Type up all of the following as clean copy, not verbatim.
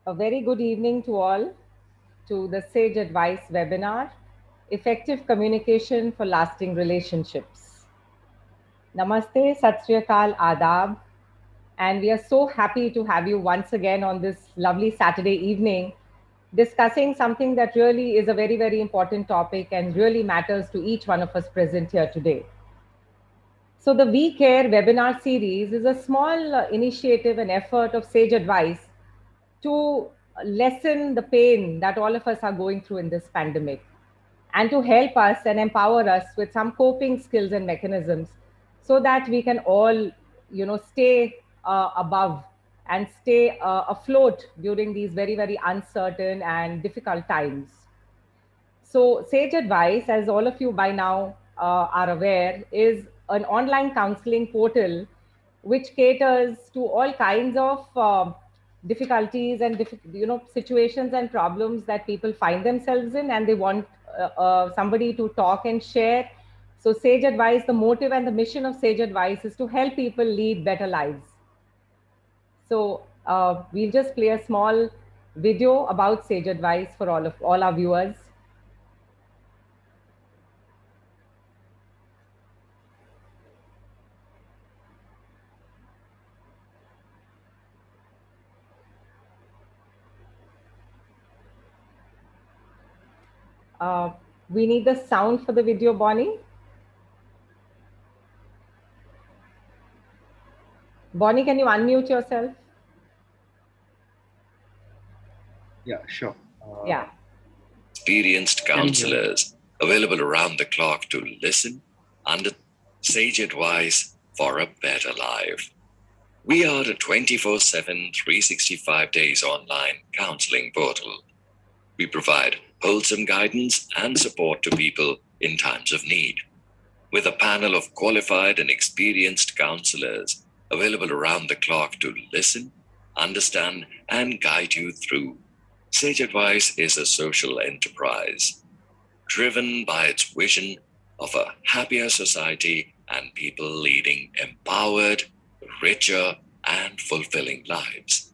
A very good evening to all to the Sage Advice webinar, Effective Communication for Lasting Relationships. Namaste, Sat Sri Akal, Adab, and we are so happy to have you once again on this lovely Saturday evening discussing something that really is a very, very important topic and really matters to each one of us present here today. So, the We Care webinar series is a small initiative and effort of Sage Advice to lessen the pain that all of us are going through in this pandemic and to help us and empower us with some coping skills and mechanisms so that we can all stay above and stay afloat during these very, very uncertain and difficult times. So, Sage Advice, as all of you by now are aware, is an online counseling portal which caters to all kinds of difficulties and situations and problems that people find themselves in, and they want somebody to talk and share. So, Sage Advice, the motive and the mission of Sage Advice is to help people lead better lives. So, we'll just play a small video about Sage Advice for all our viewers. Uh, we need the sound for the video, Bonnie. Bonnie, can you unmute yourself? Yeah, sure. Yeah. Experienced counselors available around the clock to listen under Sage Advice for a better life. We are a 24/7, 365 days online counseling portal. We provide wholesome guidance and support to people in times of need. With a panel of qualified and experienced counselors available around the clock to listen, understand, and guide you through, Sage Advice is a social enterprise driven by its vision of a happier society and people leading empowered, richer, and fulfilling lives.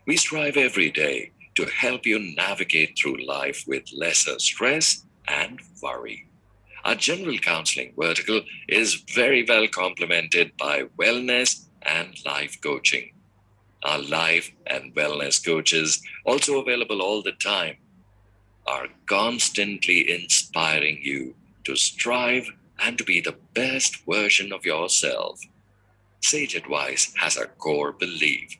We strive every day to help you navigate through life with lesser stress and worry. Our general counseling vertical is very well complemented by wellness and life coaching. Our life and wellness coaches, also available all the time, are constantly inspiring you to strive and to be the best version of yourself. Sage Advice has a core belief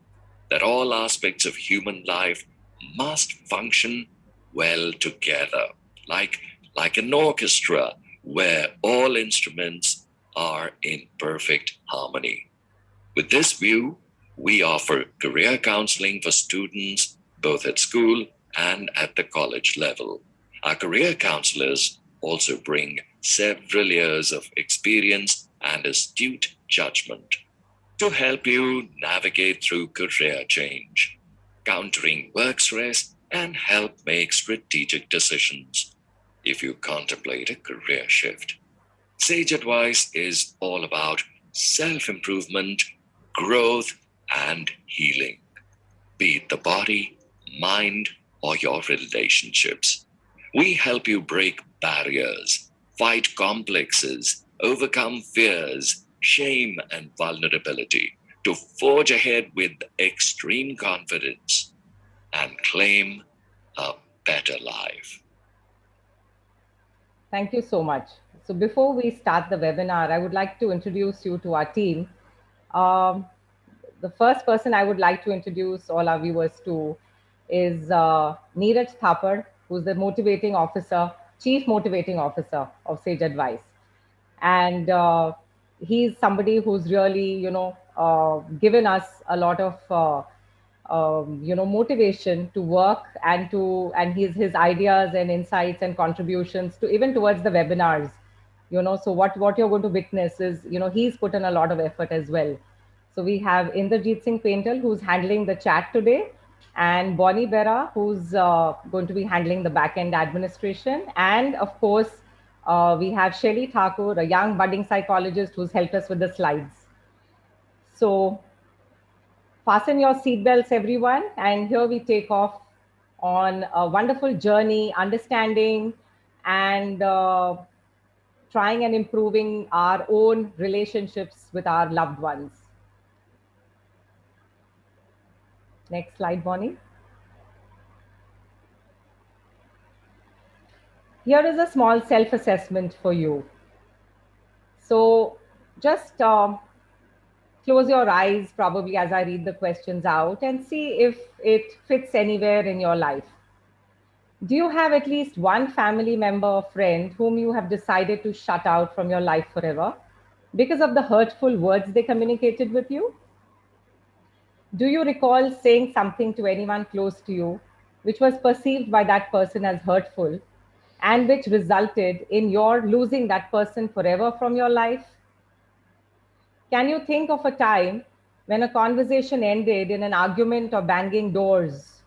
that all aspects of human life must function well together, like an orchestra where all instruments are in perfect harmony. With this view, we offer career counseling for students both at school and at the college level. Our career counselors also bring several years of experience and astute judgment to help you navigate through career change, countering work stress, and help make strategic decisions if you contemplate a career shift. Sage Advice is all about self-improvement, growth, and healing, be it the body, mind, or your relationships. We help you break barriers, fight complexes, overcome fears, shame, and vulnerability to forge ahead with extreme confidence and claim a better life. Thank you so much. So before we start the webinar, I would like to introduce you to our team. Um, the first person I would like to introduce all our viewers to is Neeraj Thapar, who's the motivating officer, chief motivating officer of Sage Advice. And he's somebody who's really, given us a lot of, motivation to work and his ideas and insights and contributions to even towards the webinars. So what you're going to witness is, he's put in a lot of effort as well. So we have Inderjeet Singh Paintal, who's handling the chat today, and Bonnie Bera, who's going to be handling the back-end administration. And of course, we have Shelly Thakur, a young budding psychologist who's helped us with the slides. So Fasten your seatbelts, everyone, and here we take off on a wonderful journey, understanding and trying and improving our own relationships with our loved ones. Next slide, Bonnie. Here is a small self-assessment for you. So just close your eyes probably as I read the questions out and see if it fits anywhere in your life. Do you have at least one family member or friend whom you have decided to shut out from your life forever because of the hurtful words they communicated with you? Do you recall saying something to anyone close to you which was perceived by that person as hurtful and which resulted in your losing that person forever from your life? Can you think of a time when a conversation ended in an argument or banging doors?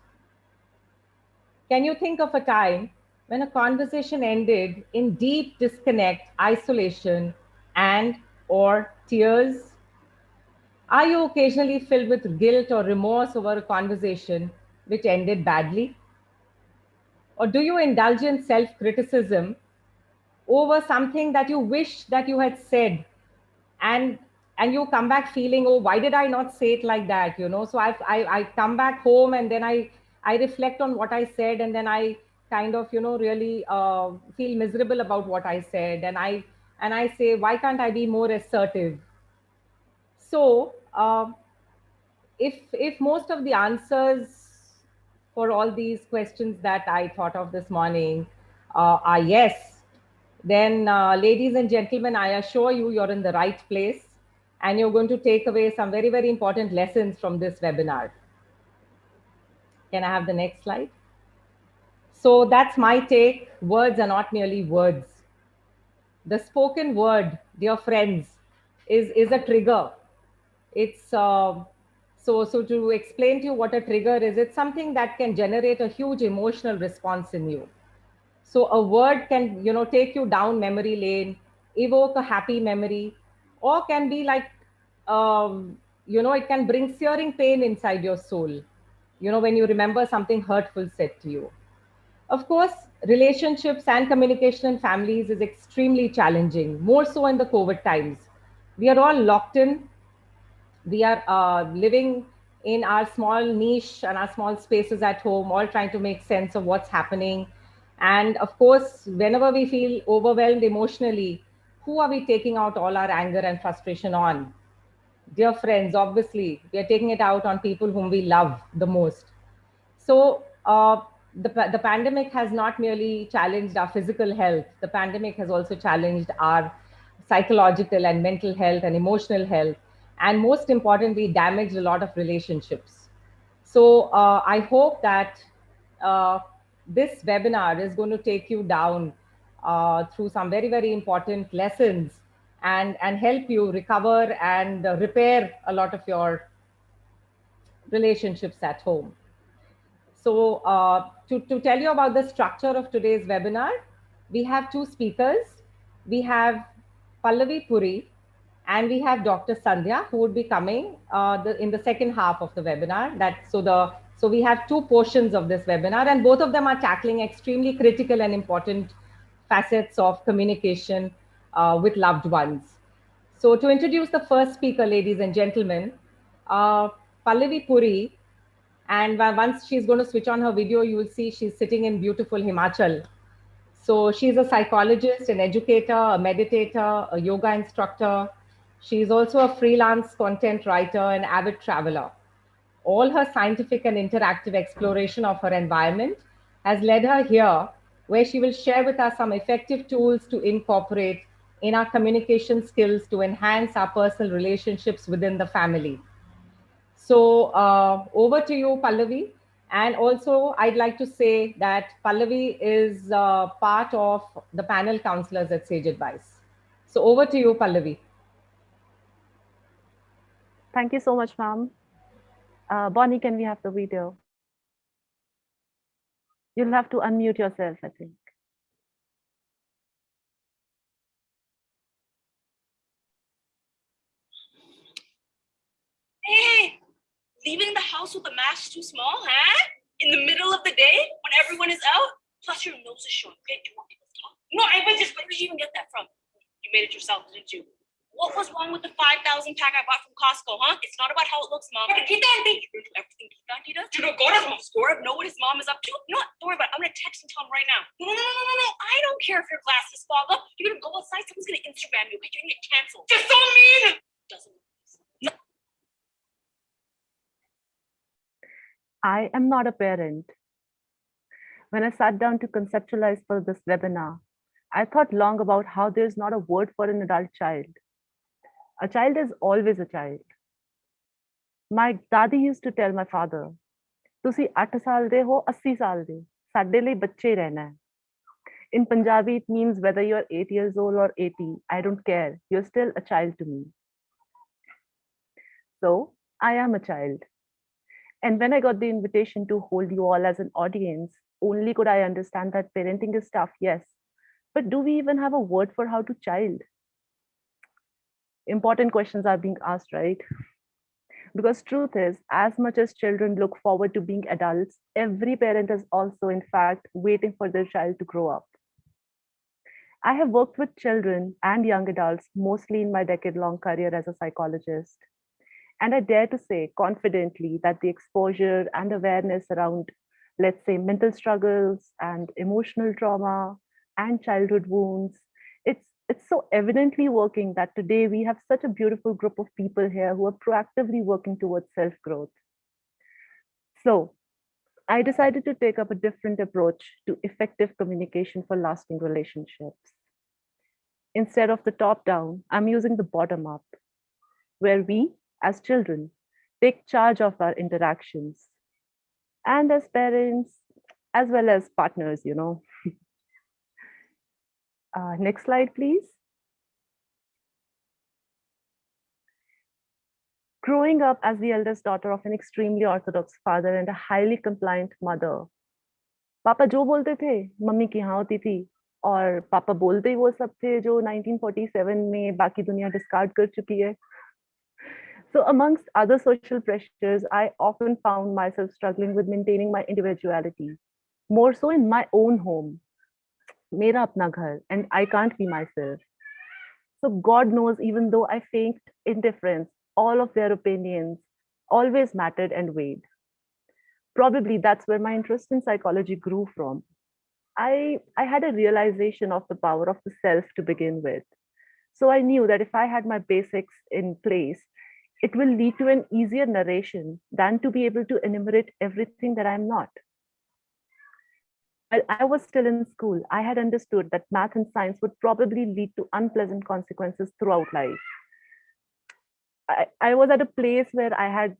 Can you think of a time when a conversation ended in deep disconnect, isolation, and or tears? Are you occasionally filled with guilt or remorse over a conversation which ended badly? Or do you indulge in self-criticism over something that you wish that you had said and you come back feeling, oh, why did I not say it like that, so I come back home and then I reflect on what I said, and then I kind of really feel miserable about what I said, and I say, why can't I be more assertive? So if most of the answers for all these questions that I thought of this morning are yes, then ladies and gentlemen, I assure you, you're in the right place and you're going to take away some very, very important lessons from this webinar. Can I have the next slide? So that's my take. Words are not merely words. The spoken word, dear friends, is a trigger. It's so to explain to you what a trigger is, it's something that can generate a huge emotional response in you. So a word can, take you down memory lane, evoke a happy memory, or can be like, it can bring searing pain inside your soul, when you remember something hurtful said to you. Of course, relationships and communication in families is extremely challenging, more so in the COVID times. We are all locked in. We are living in our small niche and our small spaces at home, all trying to make sense of what's happening. And of course, whenever we feel overwhelmed emotionally, who are we taking out all our anger and frustration on? Dear friends, obviously, we are taking it out on people whom we love the most. So the pandemic has not merely challenged our physical health, the pandemic has also challenged our psychological and mental health and emotional health, and most importantly, damaged a lot of relationships. So I hope that uh, this webinar is going to take you down through some very, very important lessons and help you recover and repair a lot of your relationships at home. So to tell you about the structure of today's webinar, we have two speakers. We have Pallavi Puri and we have Dr. Sandhya, who would be coming in the second half of the webinar. So we have two portions of this webinar, and both of them are tackling extremely critical and important facets of communication with loved ones. So to introduce the first speaker, ladies and gentlemen, Pallavi Puri, and once she's going to switch on her video, you will see she's sitting in beautiful Himachal. So she's a psychologist, an educator, a meditator, a yoga instructor. She's also a freelance content writer and avid traveler. All her scientific and interactive exploration of her environment has led her here, where she will share with us some effective tools to incorporate in our communication skills to enhance our personal relationships within the family. So over to you, Pallavi. And also, I'd like to say that Pallavi is part of the panel counselors at Sage Advice. So over to you, Pallavi. Thank you so much, ma'am. Bonnie, can we have the video? You'll have to unmute yourself, I think. Hey, Leaving the house with the mask too small, huh? In the middle of the day when everyone is out? Plus your nose is short, okay? Do you want people to talk? No, I was just, where did you even get that from? You made it yourself, didn't you? What was wrong with the 5,000 pack I bought from Costco, huh? It's not about how it looks, Mom. You're gonna do everything Geeta Auntie does? You don't go to home score, know what his mom is up to? You know what? Don't worry about it. I'm gonna text and tell him right now. No. I don't care if your glasses fog up. You're gonna go outside, someone's gonna Instagram you. Okay, you're gonna get canceled. You're so mean! Doesn't. I am not a parent. When I sat down to conceptualize for this webinar, I thought long about how there's not a word for an adult child. A child is always a child. My daddy used to tell my father, "Tusi 8 ਸਾਲ ਦੇ ਹੋ 80 ਸਾਲ ਦੇ ਸਾਡੇ ਲਈ ਬੱਚੇ ਰਹਿਣਾ ਹੈ." In Punjabi, it means whether you're 8 years old or 80, I don't care. You're still a child to me. So I am a child. And when I got the invitation to hold you all as an audience, only could I understand that parenting is tough, yes. But do we even have a word for how to child? Important questions are being asked, right? Because truth is, as much as children look forward to being adults, every parent is also, in fact, waiting for their child to grow up. I have worked with children and young adults, mostly in my decade-long career as a psychologist. And I dare to say confidently that the exposure and awareness around, let's say, mental struggles and emotional trauma and childhood wounds, it's so evidently working that today we have such a beautiful group of people here who are proactively working towards self-growth. So I decided to take up a different approach to effective communication for lasting relationships. Instead of the top down, I'm using the bottom up, where we, as children, take charge of our interactions, and as parents, as well as partners, you know. Next slide, please. Growing up as the eldest daughter of an extremely orthodox father and a highly compliant mother, पापा जो बोलते थे mummy की हाँ होती थी, और पापा बोलते ही वो सब थे जो 1947 में बाकी दुनिया डिस्कार्ड कर चुकी है. So amongst other social pressures, I often found myself struggling with maintaining my individuality, more so in my own home, mera apna ghar, and I can't be myself. So God knows, even though I feigned indifference, all of their opinions always mattered and weighed. Probably that's where my interest in psychology grew from. I had a realization of the power of the self to begin with. So I knew that if I had my basics in place, it will lead to an easier narration than to be able to enumerate everything that I'm not. While I was still in school, I had understood that math and science would probably lead to unpleasant consequences throughout life. I was at a place where I had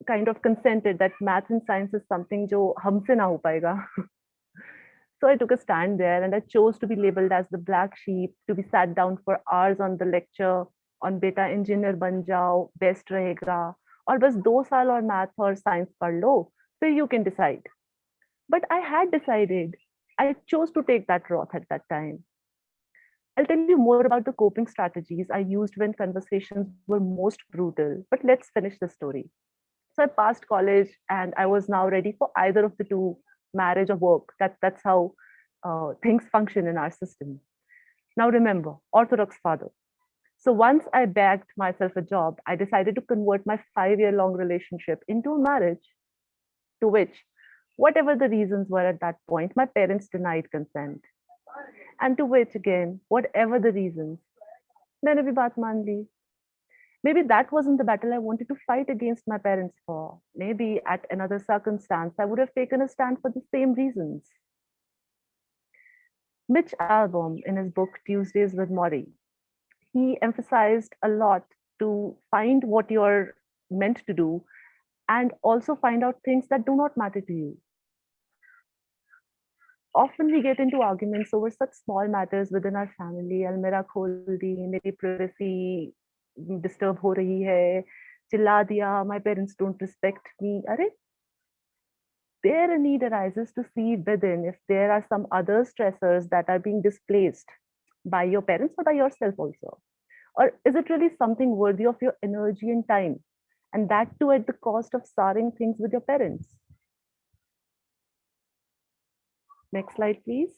kind of consented that math and science is something jo humse na ho payega. So I took a stand there and I chose to be labeled as the black sheep, to be sat down for hours on the lecture on beta engineer ban jao, best rahega, or bas 2 saal aur math or science pad lo, so you can decide. But I had decided. I chose to take that route at that time. I'll tell you more about the coping strategies I used when conversations were most brutal, but let's finish the story. So I passed college and I was now ready for either of the two, marriage or work. That's how things function in our system. Now remember, Orthodox father. So once I bagged myself a job, I decided to convert my 5-year-long relationship into a marriage, to which, whatever the reasons were at that point, my parents denied consent. And to which, again, whatever the reasons, maine bhi baat maan li. Maybe that wasn't the battle I wanted to fight against my parents for. Maybe at another circumstance, I would have taken a stand for the same reasons. Mitch Albom, in his book Tuesdays with Morrie, he emphasized a lot to find what you're meant to do and also find out things that do not matter to you. Often we get into arguments over such small matters within our family. Almira khol di, meri privacy disturb ho rahi hai, chilla diya, my parents don't respect me. Are there a need arises to see within if there are some other stressors that are being displaced by your parents or by yourself also? Or is it really something worthy of your energy and time? and that too at the cost of souring things with your parents. Next slide, please.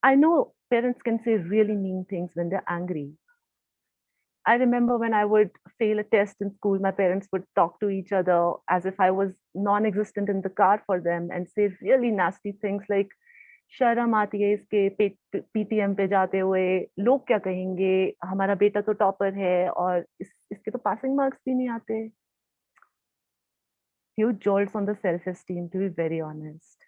I know parents can say really mean things when they're angry. I remember when I would fail a test in school, my parents would talk to each other as if I was non-existent in the car for them and say really nasty things like, शर्म आती है इसके PTM पे जाते हुए, लोग क्या कहेंगे, हमारा बेटा तो टॉपर है और इसके तो पासिंग मार्क्स भी नहीं आते. Few jolts on the self-esteem, to be very honest.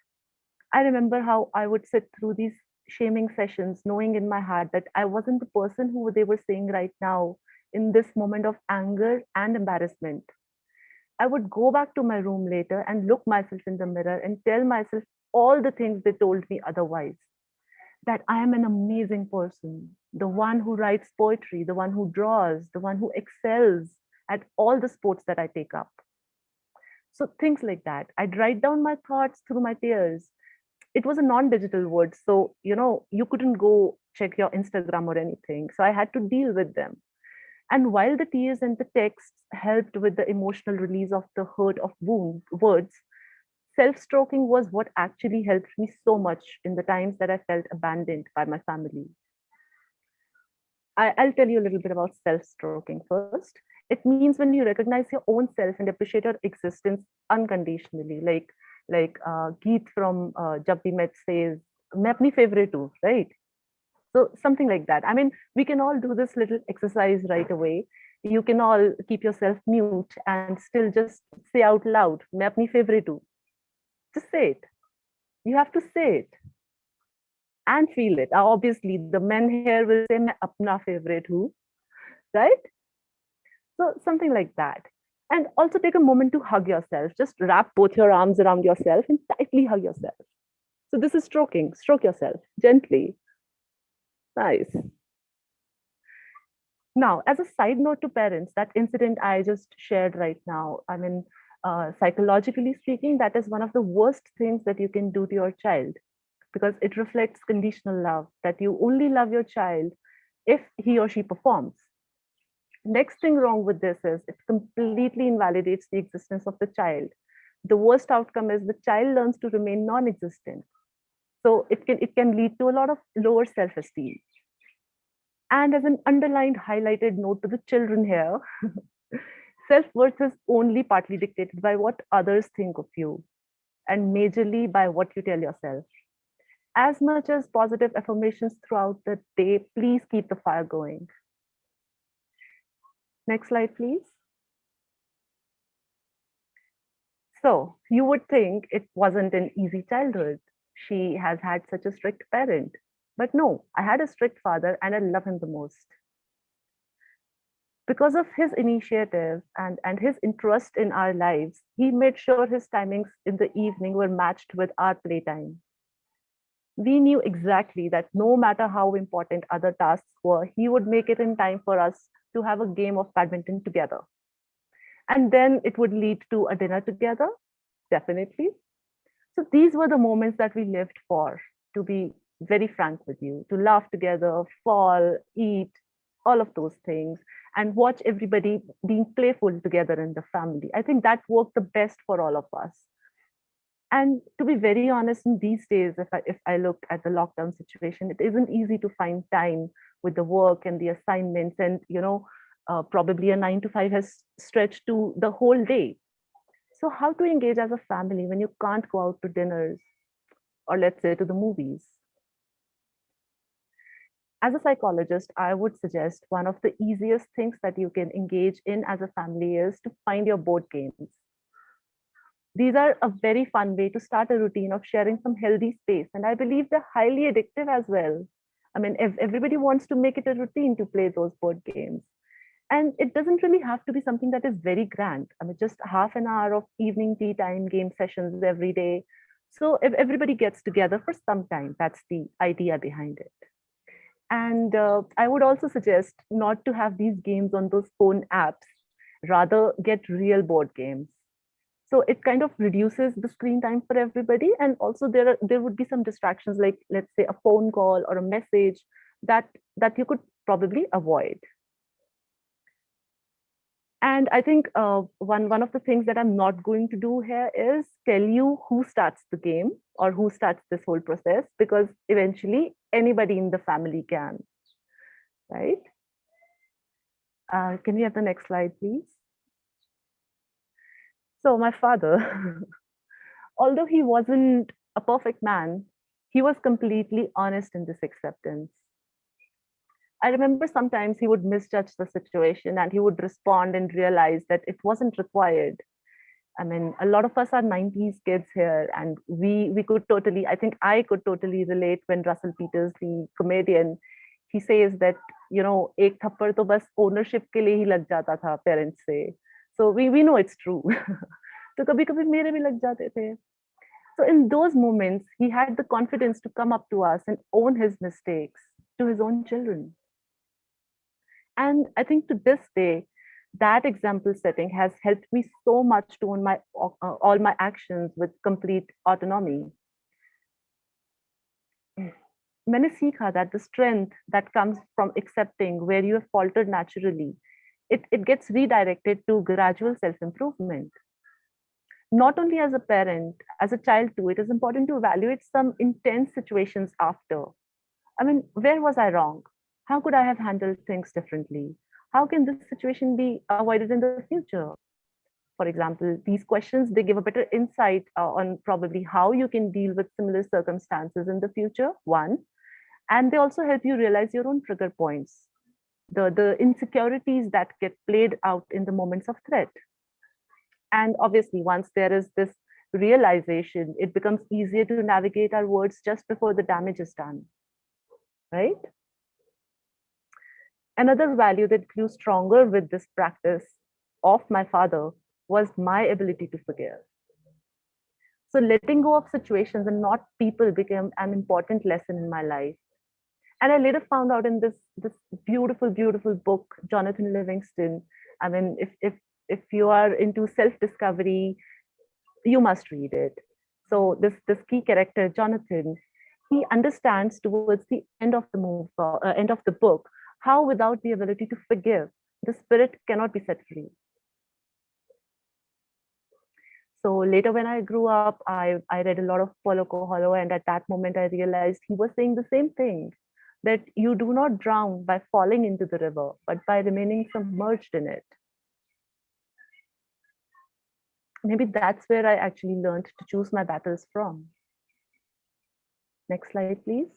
I remember how I would sit through these shaming sessions, knowing in my heart that I wasn't the person who they were saying right now in this moment of anger and embarrassment. I would go back to my room later and look myself in the mirror and tell myself all the things they told me otherwise. That I am an amazing person, the one who writes poetry, the one who draws, the one who excels at all the sports that I take up. So things like that. I'd write down my thoughts through my tears. It was a non-digital word, so you couldn't go check your Instagram or anything. So I had to deal with them. And while the tears and the texts helped with the emotional release of the hurt of words, self-stroking was what actually helped me so much in the times that I felt abandoned by my family. I'll tell you a little bit about self-stroking first. It means when you recognize your own self and appreciate your existence unconditionally, like Geet from Jab Bhi Met says, "Main apni favorite hu," right? So something like that. I mean, we can all do this little exercise right away. You can all keep yourself mute and still just say out loud, "Main apni favorite hu." Just say it. You have to say it and feel it. Obviously, the men here will say, "Main apna favorite hu," right? So something like that. And also take a moment to hug yourself. Just wrap both your arms around yourself and tightly hug yourself. So this is stroking. Stroke yourself gently. Nice. Now, as a side note to parents, that incident I just shared right now, I mean, psychologically speaking, that is one of the worst things that you can do to your child, because it reflects conditional love, that you only love your child if he or she performs. Next thing wrong with this is it completely invalidates the existence of the child. The worst outcome is the child learns to remain non-existent. So it can lead to a lot of lower self-esteem. And as an underlined, highlighted note to the children here, self-worth is only partly dictated by what others think of you and majorly by what you tell yourself. As much as positive affirmations throughout the day, please keep the fire going. Next slide, please. So you would think it wasn't an easy childhood. She has had such a strict parent. But no, I had a strict father and I love him the most. Because of his initiative and his interest in our lives, he made sure his timings in the evening were matched with our playtime. We knew exactly that no matter how important other tasks were, he would make it in time for us to have a game of badminton together. And then it would lead to a dinner together, definitely. So these were the moments that we lived for, to be very frank with you, to laugh together, fall, eat, all of those things, and watch everybody being playful together in the family. I think that worked the best for all of us. And to be very honest, in these days, if I look at the lockdown situation, it isn't easy to find time with the work and the assignments, and probably a 9 to 5 has stretched to the whole day. So how to engage as a family when you can't go out to dinners or let's say to the movies? As a psychologist, I would suggest one of the easiest things that you can engage in as a family is to find your board games. These are a very fun way to start a routine of sharing some healthy space. And I believe they're highly addictive as well. I mean, if everybody wants to make it a routine to play those board games. And it doesn't really have to be something that is very grand. I mean, just half an hour of evening tea time game sessions every day. So if everybody gets together for some time, that's the idea behind it. And I would also suggest not to have these games on those phone apps, rather get real board games. So it kind of reduces the screen time for everybody. And also there would be some distractions, like let's say a phone call or a message that you could probably avoid. And I think one of the things that I'm not going to do here is tell you who starts the game or who starts this whole process, because eventually anybody in the family can, right? Can we have the next slide, please? So my father, although he wasn't a perfect man, he was completely honest in this acceptance. I remember sometimes he would misjudge the situation and he would respond and realize that it wasn't required. I mean, a lot of us are 90s kids here, and we could totally, I think I could totally relate when Russell Peters, the comedian, he says that, you know, ek thappad to bas ownership ke liye hi lag jata tha parents se. So we know it's true. तो कभी कभी मेरे भी लग जाते थे. So in those moments, he had the confidence to come up to us and own his mistakes to his own children. And I think to this day, that example setting has helped me so much to own my all my actions with complete autonomy. मैंने सीखा that the strength that comes from accepting where you have faltered naturally, it gets redirected to gradual self-improvement. Not only as a parent, as a child too, it is important to evaluate some intense situations after. I mean, where was I wrong? How could I have handled things differently? How can this situation be avoided in the future? For example, these questions, they give a better insight on probably how you can deal with similar circumstances in the future, one. And they also help you realize your own trigger points, the insecurities that get played out in the moments of threat. And obviously, once there is this realization, it becomes easier to navigate our words just before the damage is done, right? Another value that grew stronger with this practice of my father was my ability to forgive. So letting go of situations and not people became an important lesson in my life. And I later found out in this beautiful, beautiful book, Jonathan Livingston. I mean, if you are into self-discovery, you must read it. So this key character, Jonathan, he understands towards the end of the book, how without the ability to forgive, the spirit cannot be set free. So later when I grew up, I read a lot of Paulo Coelho, and at that moment I realized he was saying the same thing, that you do not drown by falling into the river, but by remaining submerged in it. Maybe that's where I actually learned to choose my battles from. Next slide, please.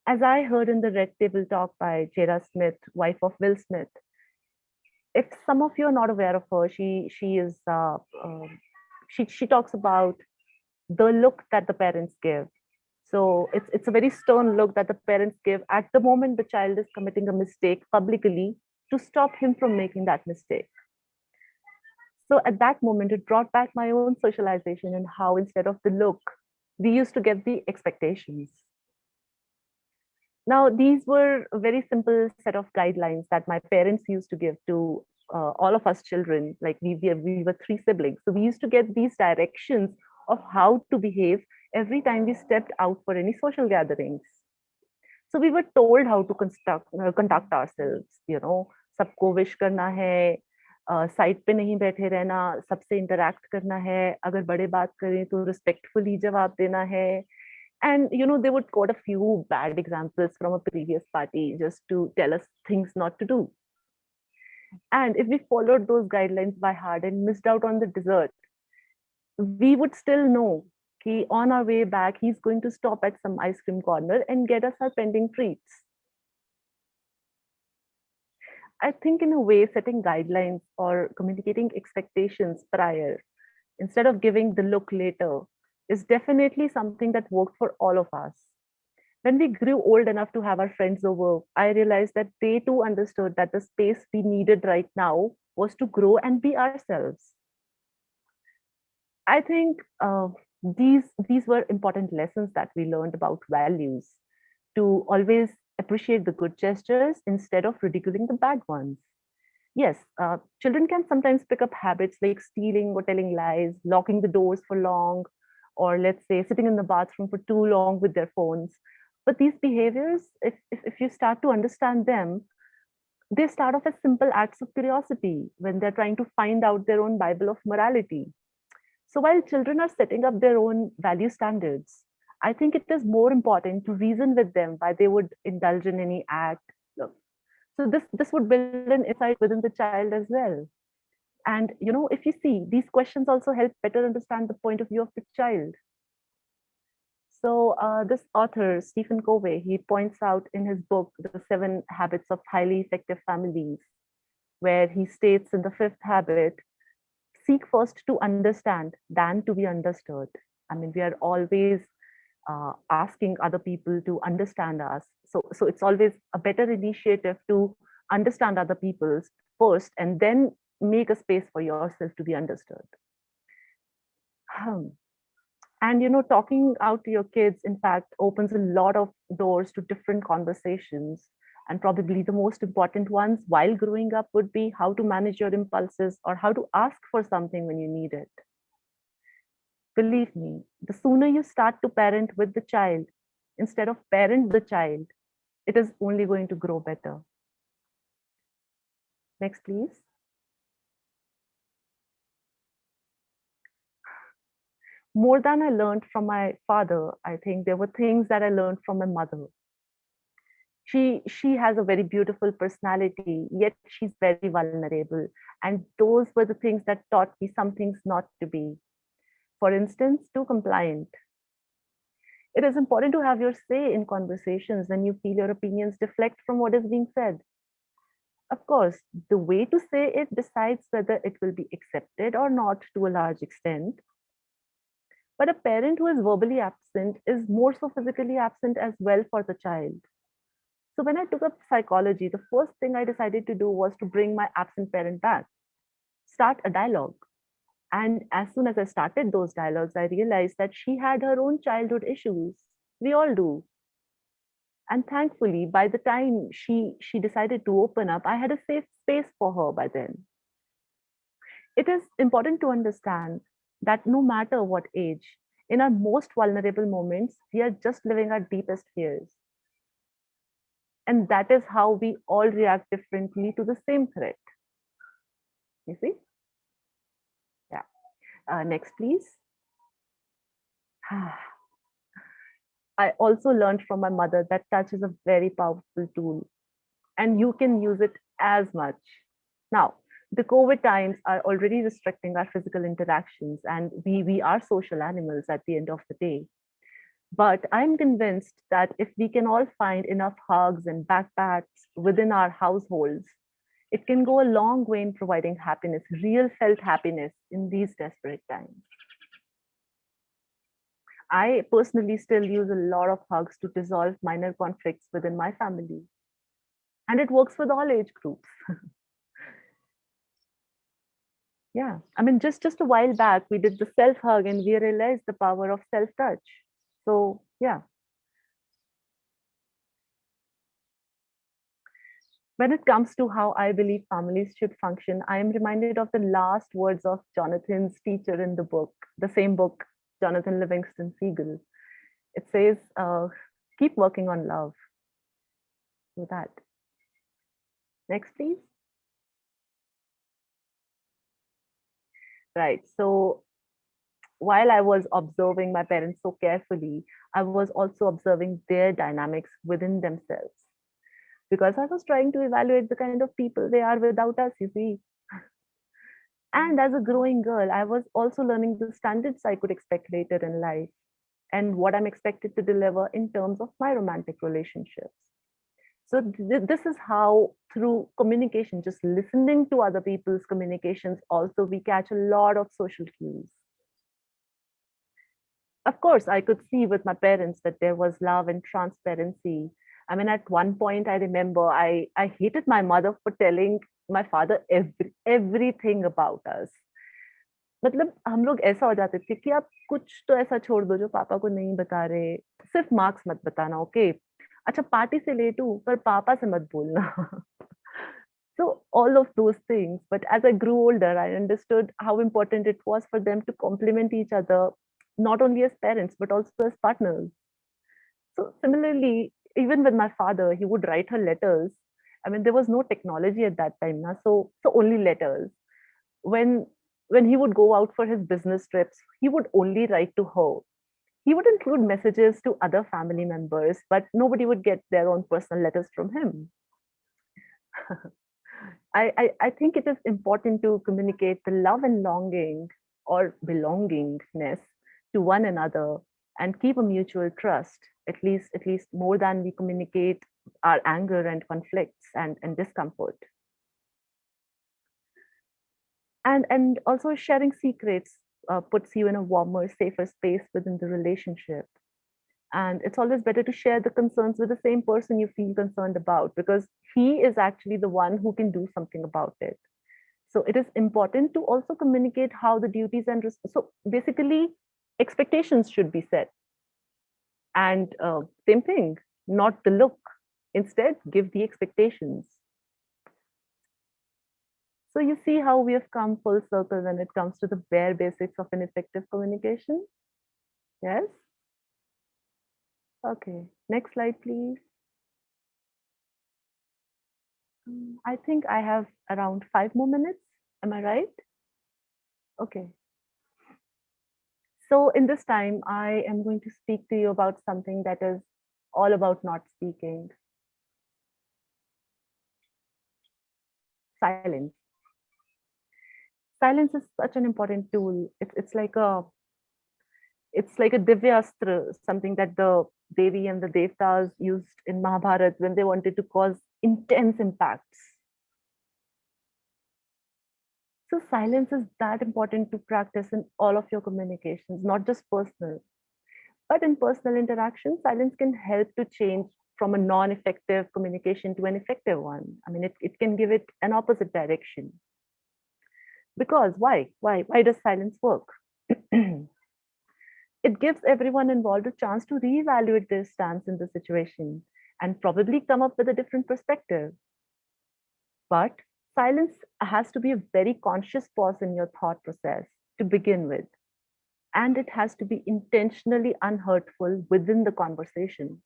As I heard in the Red Table Talk by Jada Smith, wife of Will Smith, if some of you are not aware of her, she talks about the look that the parents give. So it's a very stern look that the parents give at the moment the child is committing a mistake publicly, to stop him from making that mistake. So at that moment, it brought back my own socialization and how instead of the look, we used to get the expectations. Now, these were a very simple set of guidelines that my parents used to give to all of us children. Like we were 3 siblings. So we used to get these directions of how to behave every time we stepped out for any social gatherings. So we were told how to conduct ourselves, you know, सबको wish करना है, side पे नहीं बैठे रहना, सबसे interact करना है, अगर बड़े बात करें तो respectfully जवाब देना है. And you know, they would quote a few bad examples from a previous party just to tell us things not to do. And if we followed those guidelines by heart and missed out on the dessert, we would still know that on our way back, he's going to stop at some ice cream corner and get us our pending treats. I think in a way, setting guidelines or communicating expectations prior, instead of giving the look later, is definitely something that worked for all of us. When we grew old enough to have our friends over, I realized that they too understood that the space we needed right now was to grow and be ourselves. I think these were important lessons that we learned about values, to always appreciate the good gestures instead of ridiculing the bad ones. Yes, children can sometimes pick up habits like stealing or telling lies, locking the doors for long, or let's say sitting in the bathroom for too long with their phones. But these behaviors, if you start to understand them, they start off as simple acts of curiosity when they're trying to find out their own Bible of morality. So while children are setting up their own value standards, I think it is more important to reason with them why they would indulge in any act. So this would build an insight within the child as well. And if you see, these questions also help better understand the point of view of the child. So this author, Stephen Covey, he points out in his book, The 7 Habits of Highly Effective Families, where he states in the 5th habit, seek first to understand than to be understood. I mean, we are always asking other people to understand us. So it's always a better initiative to understand other people's first and then make a space for yourself to be understood. And talking out to your kids, in fact, opens a lot of doors to different conversations. And probably the most important ones while growing up would be how to manage your impulses or how to ask for something when you need it. Believe me, the sooner you start to parent with the child instead of parent the child, it is only going to grow better. Next, please. More than I learned from my father, I think there were things that I learned from my mother. She has a very beautiful personality, yet she's very vulnerable. And those were the things that taught me some things not to be. For instance, too compliant. It is important to have your say in conversations when you feel your opinions deflect from what is being said. Of course, the way to say it decides whether it will be accepted or not to a large extent. But a parent who is verbally absent is more so physically absent as well for the child. So when I took up psychology, the first thing I decided to do was to bring my absent parent back, start a dialogue. And as soon as I started those dialogues, I realized that she had her own childhood issues. We all do. And thankfully, by the time she decided to open up, I had a safe space for her by then. It is important to understand that no matter what age, in our most vulnerable moments, we are just living our deepest fears. And that is how we all react differently to the same threat. You see? Yeah. Next, please. I also learned from my mother that touch is a very powerful tool and you can use it as much. Now, the COVID times are already restricting our physical interactions and we are social animals at the end of the day. But I'm convinced that if we can all find enough hugs and backpats within our households, it can go a long way in providing happiness, real felt happiness in these desperate times. I personally still use a lot of hugs to dissolve minor conflicts within my family. And it works with all age groups. Yeah, I mean, just a while back, we did the self hug and we realized the power of self touch. So, yeah. When it comes to how I believe families should function, I am reminded of the last words of Jonathan's teacher in the book, the same book, Jonathan Livingston Seagull. It says, keep working on love. Do that. Next, please. Right. So while I was observing my parents so carefully, I was also observing their dynamics within themselves because I was trying to evaluate the kind of people they are without us, you see. And as a growing girl, I was also learning the standards I could expect later in life and what I'm expected to deliver in terms of my romantic relationships. So this is how, through communication, just listening to other people's communications, also we catch a lot of social cues. Of course, I could see with my parents that there was love and transparency. I mean, at one point, I remember I hated my mother for telling my father everything about us. मतलब हम लोग ऐसा हो जाते थे कि आप कुछ तो ऐसा छोड़ दो जो पापा को नहीं बता रहे, सिर्फ मार्क्स मत बताना, ओके? अच्छा पार्टी से लेट हूँ पर पापा से मत बोलना. So all of those things, but as I grew older, I understood how important it was for them to compliment each other not only as parents, but also as partners. So similarly, even with my father, he would write her letters. I mean, there was no technology at that time, na? So only letters. When when he would go out for his business trips, he would only write to her. He would include messages to other family members, but nobody would get their own personal letters from him. I think it is important to communicate the love and longing or belongingness to one another and keep a mutual trust, at least more than we communicate our anger and conflicts and discomfort. And also sharing secrets puts you in a warmer, safer space within the relationship. And it's always better to share the concerns with the same person you feel concerned about, because he is actually the one who can do something about it. So it is important to also communicate how the duties and so basically expectations should be set. And same thing, not the look. Instead, give the expectations. So you see how we have come full circle when it comes to the bare basics of an effective communication. Yes. Okay. Next slide, please. I think I have around 5 more minutes. Am I right? Okay. So in this time, I am going to speak to you about something that is all about not speaking. Silence. Silence is such an important tool. It's like a divyastra, something that the Devi and the Devtas used in Mahabharata when they wanted to cause intense impacts. So silence is that important to practice in all of your communications, not just personal. But in personal interaction, silence can help to change from a non-effective communication to an effective one. I mean, it can give it an opposite direction. Because why? Why does silence work? It gives everyone involved a chance to reevaluate their stance in the situation and probably come up with a different perspective. But silence has to be a very conscious pause in your thought process to begin with. And it has to be intentionally unhurtful within the conversation.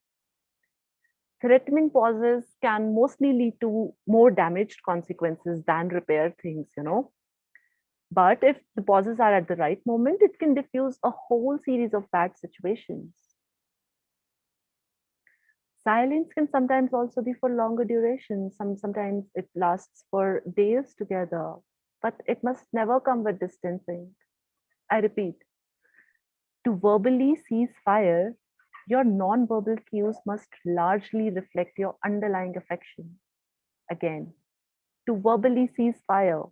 Threatening pauses can mostly lead to more damaged consequences than repair things. But if the pauses are at the right moment, it can diffuse a whole series of bad situations. Silence can sometimes also be for longer duration. Sometimes it lasts for days together, but it must never come with distancing. I repeat, to verbally cease fire, your non-verbal cues must largely reflect your underlying affection. Again, to verbally cease fire,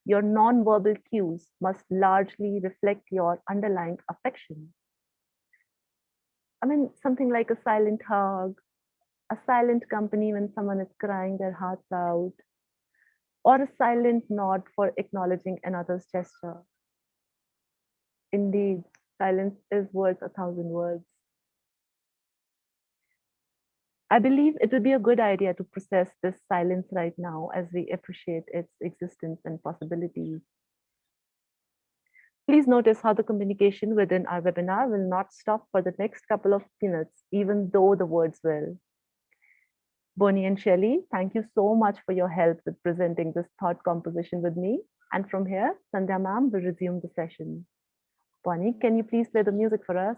your non-verbal cues must largely reflect your underlying affection. I mean, something like a silent hug, a silent company when someone is crying their hearts out, or a silent nod for acknowledging another's gesture. Indeed, silence is worth 1,000 words. I believe it would be a good idea to process this silence right now as we appreciate its existence and possibilities. Please notice how the communication within our webinar will not stop for the next couple of minutes, even though the words will. Bonnie and Shelley, thank you so much for your help with presenting this thought composition with me. And from here, Sandhya ma'am will resume the session. Bonnie, can you please play the music for us?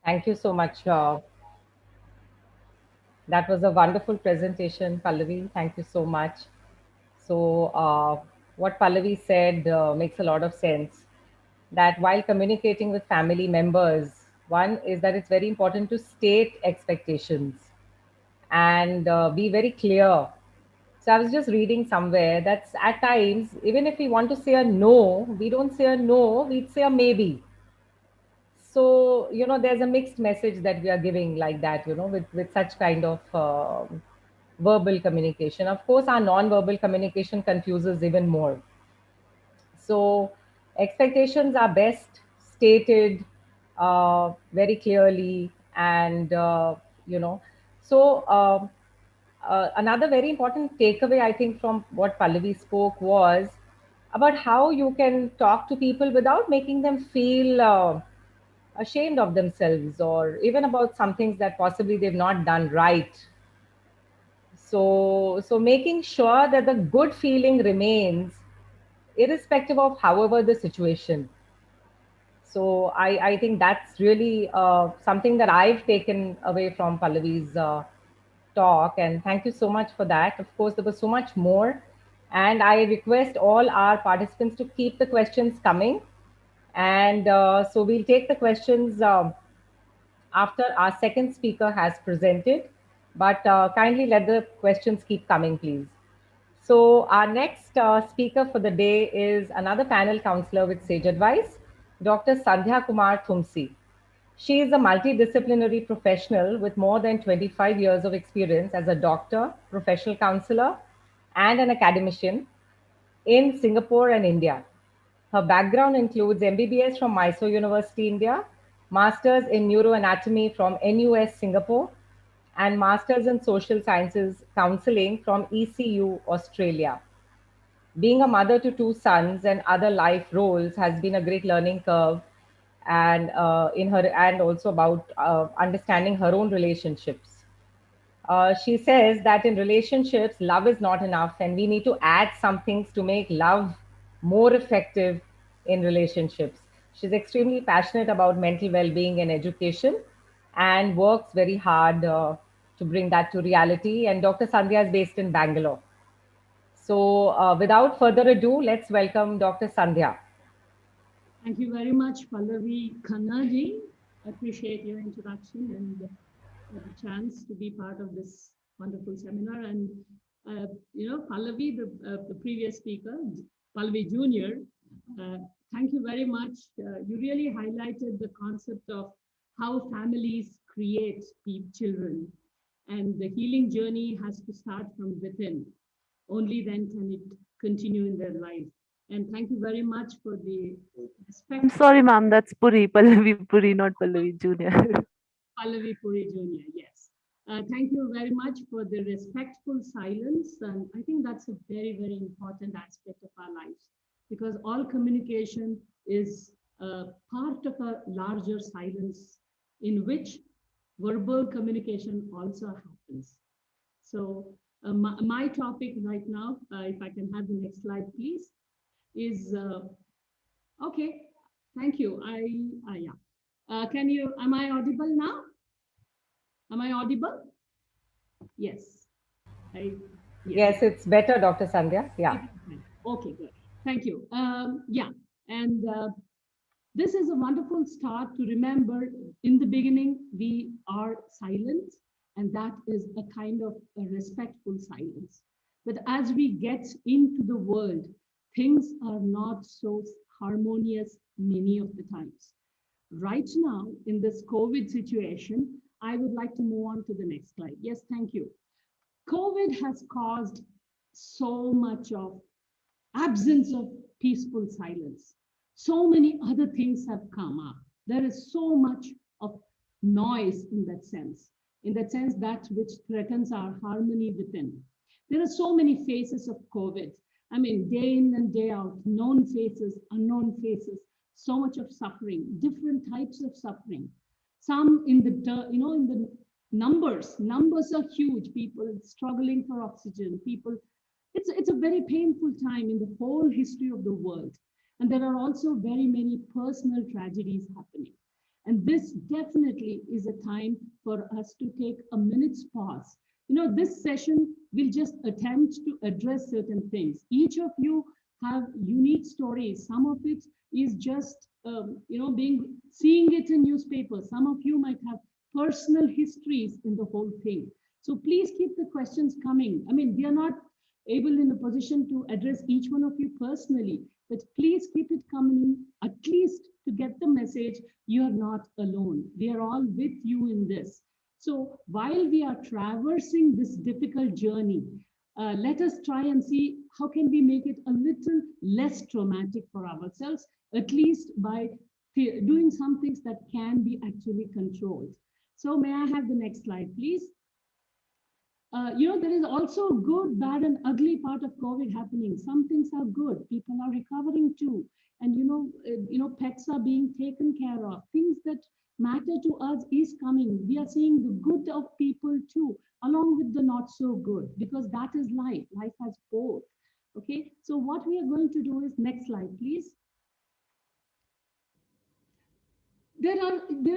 Thank you so much. That was a wonderful presentation, Pallavi. Thank you so much. So, what Pallavi said makes a lot of sense. That while communicating with family members, one is that it's very important to state expectations and be very clear. So, I was just reading somewhere that at times, even if we want to say a no, we don't say a no, we'd say a maybe. So there's a mixed message that we are giving like that, with such kind of verbal communication. Of course, our non-verbal communication confuses even more. So expectations are best stated very clearly, and you know so another very important takeaway, I think, from what Pallavi spoke was about how you can talk to people without making them feel ashamed of themselves, or even about some things that possibly they've not done right. So making sure that the good feeling remains irrespective of however the situation. So I think that's really something that I've taken away from Pallavi's talk, and thank you so much for that. Of course, there was so much more, and I request all our participants to keep the questions coming, and so we'll take the questions after our second speaker has presented, but kindly let the questions keep coming, please. So our next speaker for the day is another panel counselor with Sage Advice, Dr. Sandhya Kumar Thumsi. She is a multidisciplinary professional with more than 25 years of experience as a doctor, professional counselor, and an academician in Singapore and India. Her background includes MBBS from Mysore University, India, Masters in Neuroanatomy from NUS Singapore, and Masters in Social Sciences Counseling from ECU Australia. Being a mother to two sons and other life roles has been a great learning curve, and in her, and also about understanding her own relationships. She says that in relationships, love is not enough, and we need to add some things to make love more effective in relationships. She's extremely passionate about mental well being and education, and works very hard to bring that to reality. And Dr. Sandhya is based in Bangalore. So, without further ado, let's welcome Dr. Sandhya. Thank you very much, Pallavi Khannaji. Appreciate your introduction and the chance to be part of this wonderful seminar. And Pallavi, the previous speaker, Pallavi Junior, thank you very much. You really highlighted the concept of how families create children, and the healing journey has to start from within. Only then can it continue in their life. And thank you very much for the respect. I'm sorry, ma'am. That's Puri, Pallavi Puri, not Pallavi Junior. Pallavi Puri Jr., yes. Thank you very much for the respectful silence. And I think that's a very, very important aspect of our lives, because all communication is part of a larger silence in which verbal communication also happens. So my topic right now, if I can have the next slide, please, is, okay, thank you. Yeah. Am I audible now? Am I audible? Yes. Yes, it's better, Dr. Sandhya. Yeah. Okay, good. Thank you. Yeah, and this is a wonderful start to remember. In the beginning, we are silent, and that is a kind of a respectful silence. But as we get into the world, things are not so harmonious many of the times. Right now, in this COVID situation, I would like to move on to the next slide. Yes, thank you. COVID has caused so much of absence of peaceful silence. So many other things have come up. There is so much of noise in that sense that which threatens our harmony within. There are so many faces of COVID. I mean, day in and day out, known faces, unknown faces, so much of suffering, different types of suffering. Some in the numbers are huge. People struggling for oxygen, people, it's a very painful time in the whole history of the world. And there are also very many personal tragedies happening. And this definitely is a time for us to take a minute's pause. This session will just attempt to address certain things. Each of you have unique stories. Some of it is just, seeing it in newspapers. Some of you might have personal histories in the whole thing. So please keep the questions coming. I mean, we are not able in a position to address each one of you personally, but please keep it coming, at least to get the message you're not alone. We are all with you in this. So while we are traversing this difficult journey, let us try and see how can we make it a little less traumatic for ourselves, at least by doing some things that can be actually controlled. So may I have the next slide, please? There is also good, bad, and ugly part of COVID happening. Some things are good. People are recovering too. And, pets are being taken care of. Things that matter to us is coming. We are seeing the good of people too, along with the not so good, because that is life. Life has both. Okay. So what we are going to do is, next slide, please. There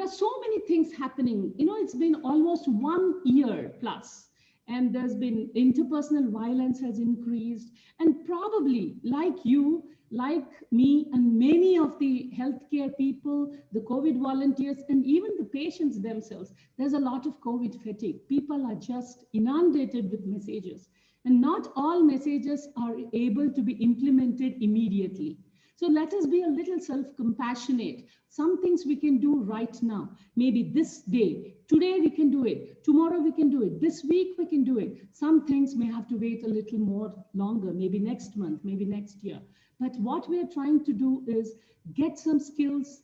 are so many things happening. It's been almost 1 year plus. And there's been interpersonal violence has increased, and probably like you, like me, and many of the healthcare people, the COVID volunteers, and even the patients themselves, there's a lot of COVID fatigue. People are just inundated with messages, and not all messages are able to be implemented immediately. So let us be a little self-compassionate. Some things we can do right now. Maybe this day, today we can do it. Tomorrow we can do it. This week we can do it. Some things may have to wait a little more longer, maybe next month, maybe next year. But what we are trying to do is get some skills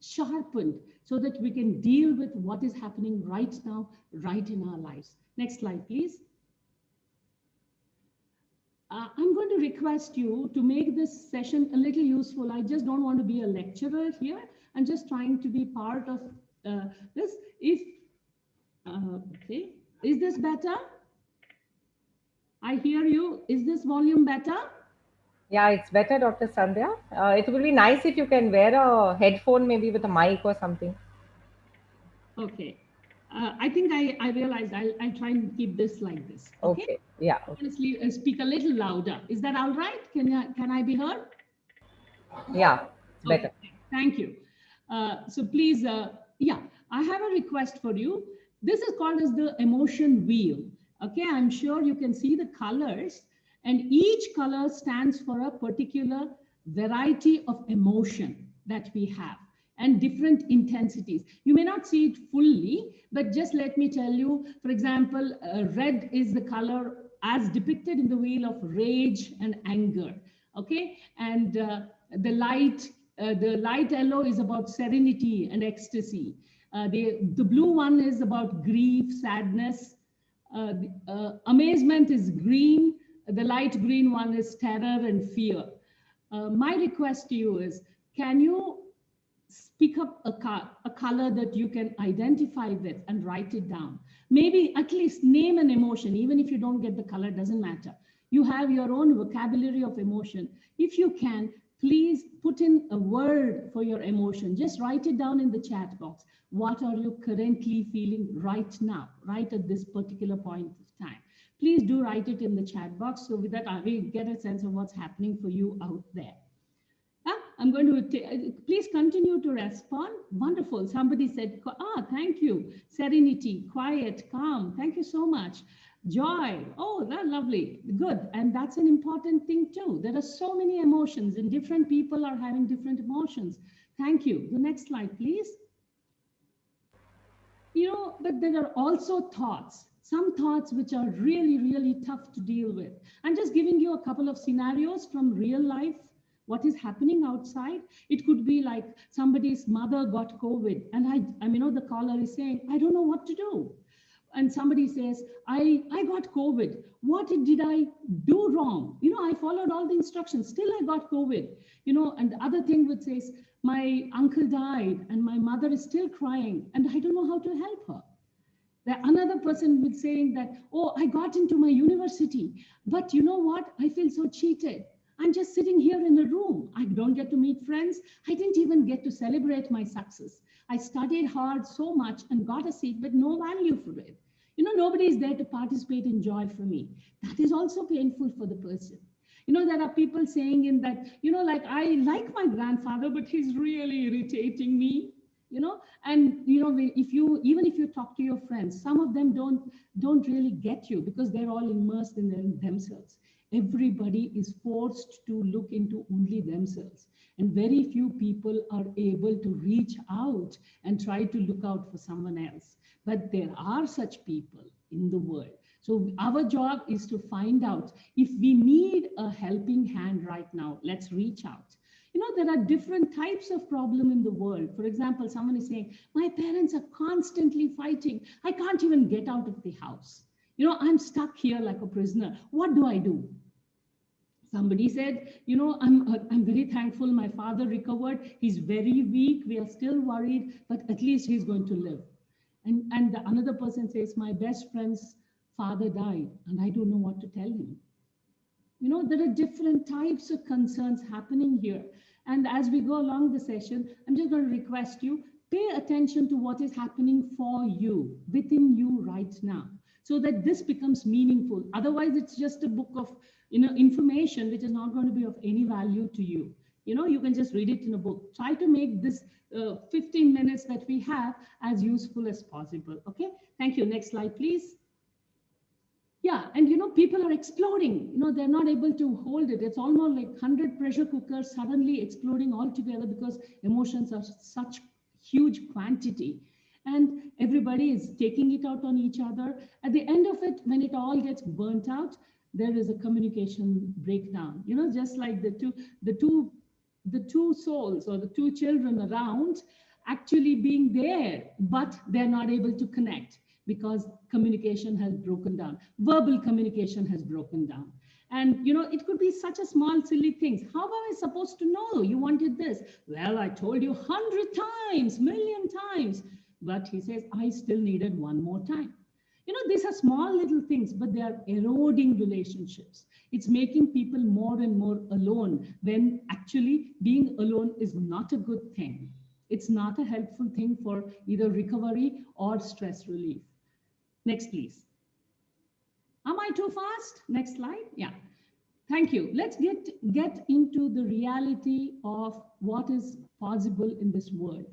sharpened so that we can deal with what is happening right now, right in our lives. Next slide, please. I'm going to request you to make this session a little useful. I just don't want to be a lecturer here. I'm just trying to be part of this. Okay, is this better? I hear you. Is this volume better? Yeah, it's better, Dr. Sandhya. It will be nice if you can wear a headphone, maybe with a mic or something. Okay. I think I realized I'll try and keep this like this. Okay. Yeah. Okay. Honestly, speak a little louder. Is that all right? Can I be heard? Yeah, it's better. Okay. Thank you. So please, yeah, I have a request for you. This is called as the emotion wheel. Okay, I'm sure you can see the colors, and each color stands for a particular variety of emotion that we have, and different intensities. You may not see it fully, but just let me tell you, for example, red is the color as depicted in the wheel of rage and anger. Okay, and the light yellow is about serenity and ecstasy. The blue one is about grief, sadness. Amazement is green. The light green one is terror and fear. My request to you is, can you pick up a color that you can identify with and write it down? Maybe at least name an emotion. Even if you don't get the color, doesn't matter. You have your own vocabulary of emotion. If you can, please put in a word for your emotion. Just write it down in the chat box. What are you currently feeling right now, right at this particular point of time? Please do write it in the chat box, so with that we get a sense of what's happening for you out there. I'm going to, please continue to respond. Wonderful. Somebody said, thank you. Serenity, quiet, calm. Thank you so much. Joy. Oh, that's lovely. Good. And that's an important thing too. There are so many emotions, and different people are having different emotions. Thank you. The next slide, please. But there are also thoughts. Some thoughts which are really, really tough to deal with. I'm just giving you a couple of scenarios from real life. What is happening outside? It could be like somebody's mother got COVID, and the caller is saying, I don't know what to do. And somebody says, I got COVID. What did I do wrong? I followed all the instructions, still I got COVID. And the other thing would say, my uncle died and my mother is still crying and I don't know how to help her. Another person would say that, oh, I got into my university, but you know what? I feel so cheated. I'm just sitting here in a room. I don't get to meet friends. I didn't even get to celebrate my success. I studied hard so much and got a seat, but no value for it. You know, nobody is there to participate in joy for me. That is also painful for the person. You know, there are people saying in that, you know, like, I like my grandfather, but he's really irritating me, you know. And, you know, if you, even if you talk to your friends, some of them don't really get you because they're all immersed in themselves. Everybody is forced to look into only themselves. And very few people are able to reach out and try to look out for someone else. But there are such people in the world. So our job is to find out if we need a helping hand right now, let's reach out. You know, there are different types of problem in the world. For example, someone is saying, my parents are constantly fighting. I can't even get out of the house. You know, I'm stuck here like a prisoner. What do I do? Somebody said, you know, I'm very thankful my father recovered. He's very weak. We are still worried, but at least he's going to live. And another person says, my best friend's father died and I don't know what to tell him. You know, there are different types of concerns happening here. And as we go along the session, I'm just going to request you, pay attention to what is happening for you, within you right now, so that this becomes meaningful. Otherwise, it's just a book of, you know, information which is not going to be of any value to you. You know, you can just read it in a book. Try to make this 15 minutes that we have as useful as possible. Okay, thank you. Next slide, please. Yeah, and you know, people are exploding. You know, they're not able to hold it. It's almost like 100 pressure cookers suddenly exploding all together because emotions are such huge quantity. And everybody is taking it out on each other. At the end of it, when it all gets burnt out, there is a communication breakdown. You know, just like the two souls or the two children around actually being there, but they're not able to connect because communication has broken down. Verbal communication has broken down. And, you know, it could be such a small, silly things. How am I supposed to know you wanted this? Well, I told you 100 times, million times. But he says, I still needed one more time. You know, these are small little things, but they are eroding relationships. It's making people more and more alone when actually being alone is not a good thing. It's not a helpful thing for either recovery or stress relief. Next, please. Am I too fast? Next slide. Yeah. Thank you. Let's get into the reality of what is possible in this world.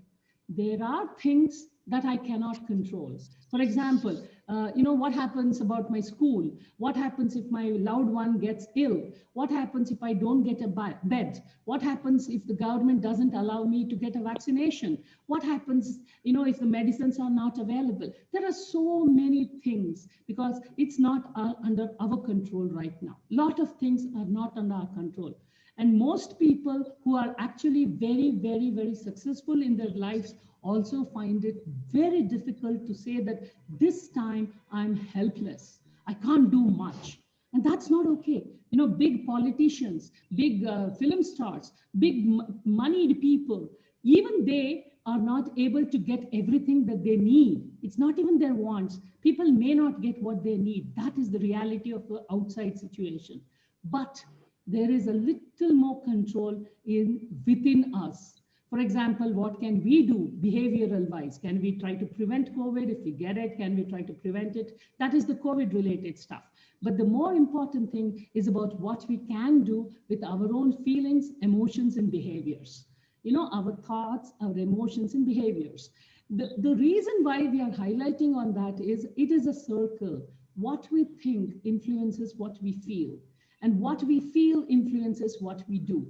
There are things that I cannot control. For example, you know, what happens about my school? What happens if my loved one gets ill? What happens if I don't get a bed? What happens if the government doesn't allow me to get a vaccination? What happens, you know, if the medicines are not available? There are so many things because it's not under our control right now. A lot of things are not under our control. And most people who are actually very, very, very successful in their lives also find it very difficult to say that this time I'm helpless. I can't do much. And that's not okay. You know, big politicians, big film stars, big moneyed people, even they are not able to get everything that they need. It's not even their wants. People may not get what they need. That is the reality of the outside situation. But there is a little more control within us. For example, what can we do behavioral wise? Can we try to prevent COVID? If we get it, can we try to prevent it? That is the COVID related stuff. But the more important thing is about what we can do with our own feelings, emotions, and behaviors. You know, our thoughts, our emotions, and behaviors. The reason why we are highlighting on that is it is a circle. What we think influences what we feel. And what we feel influences what we do.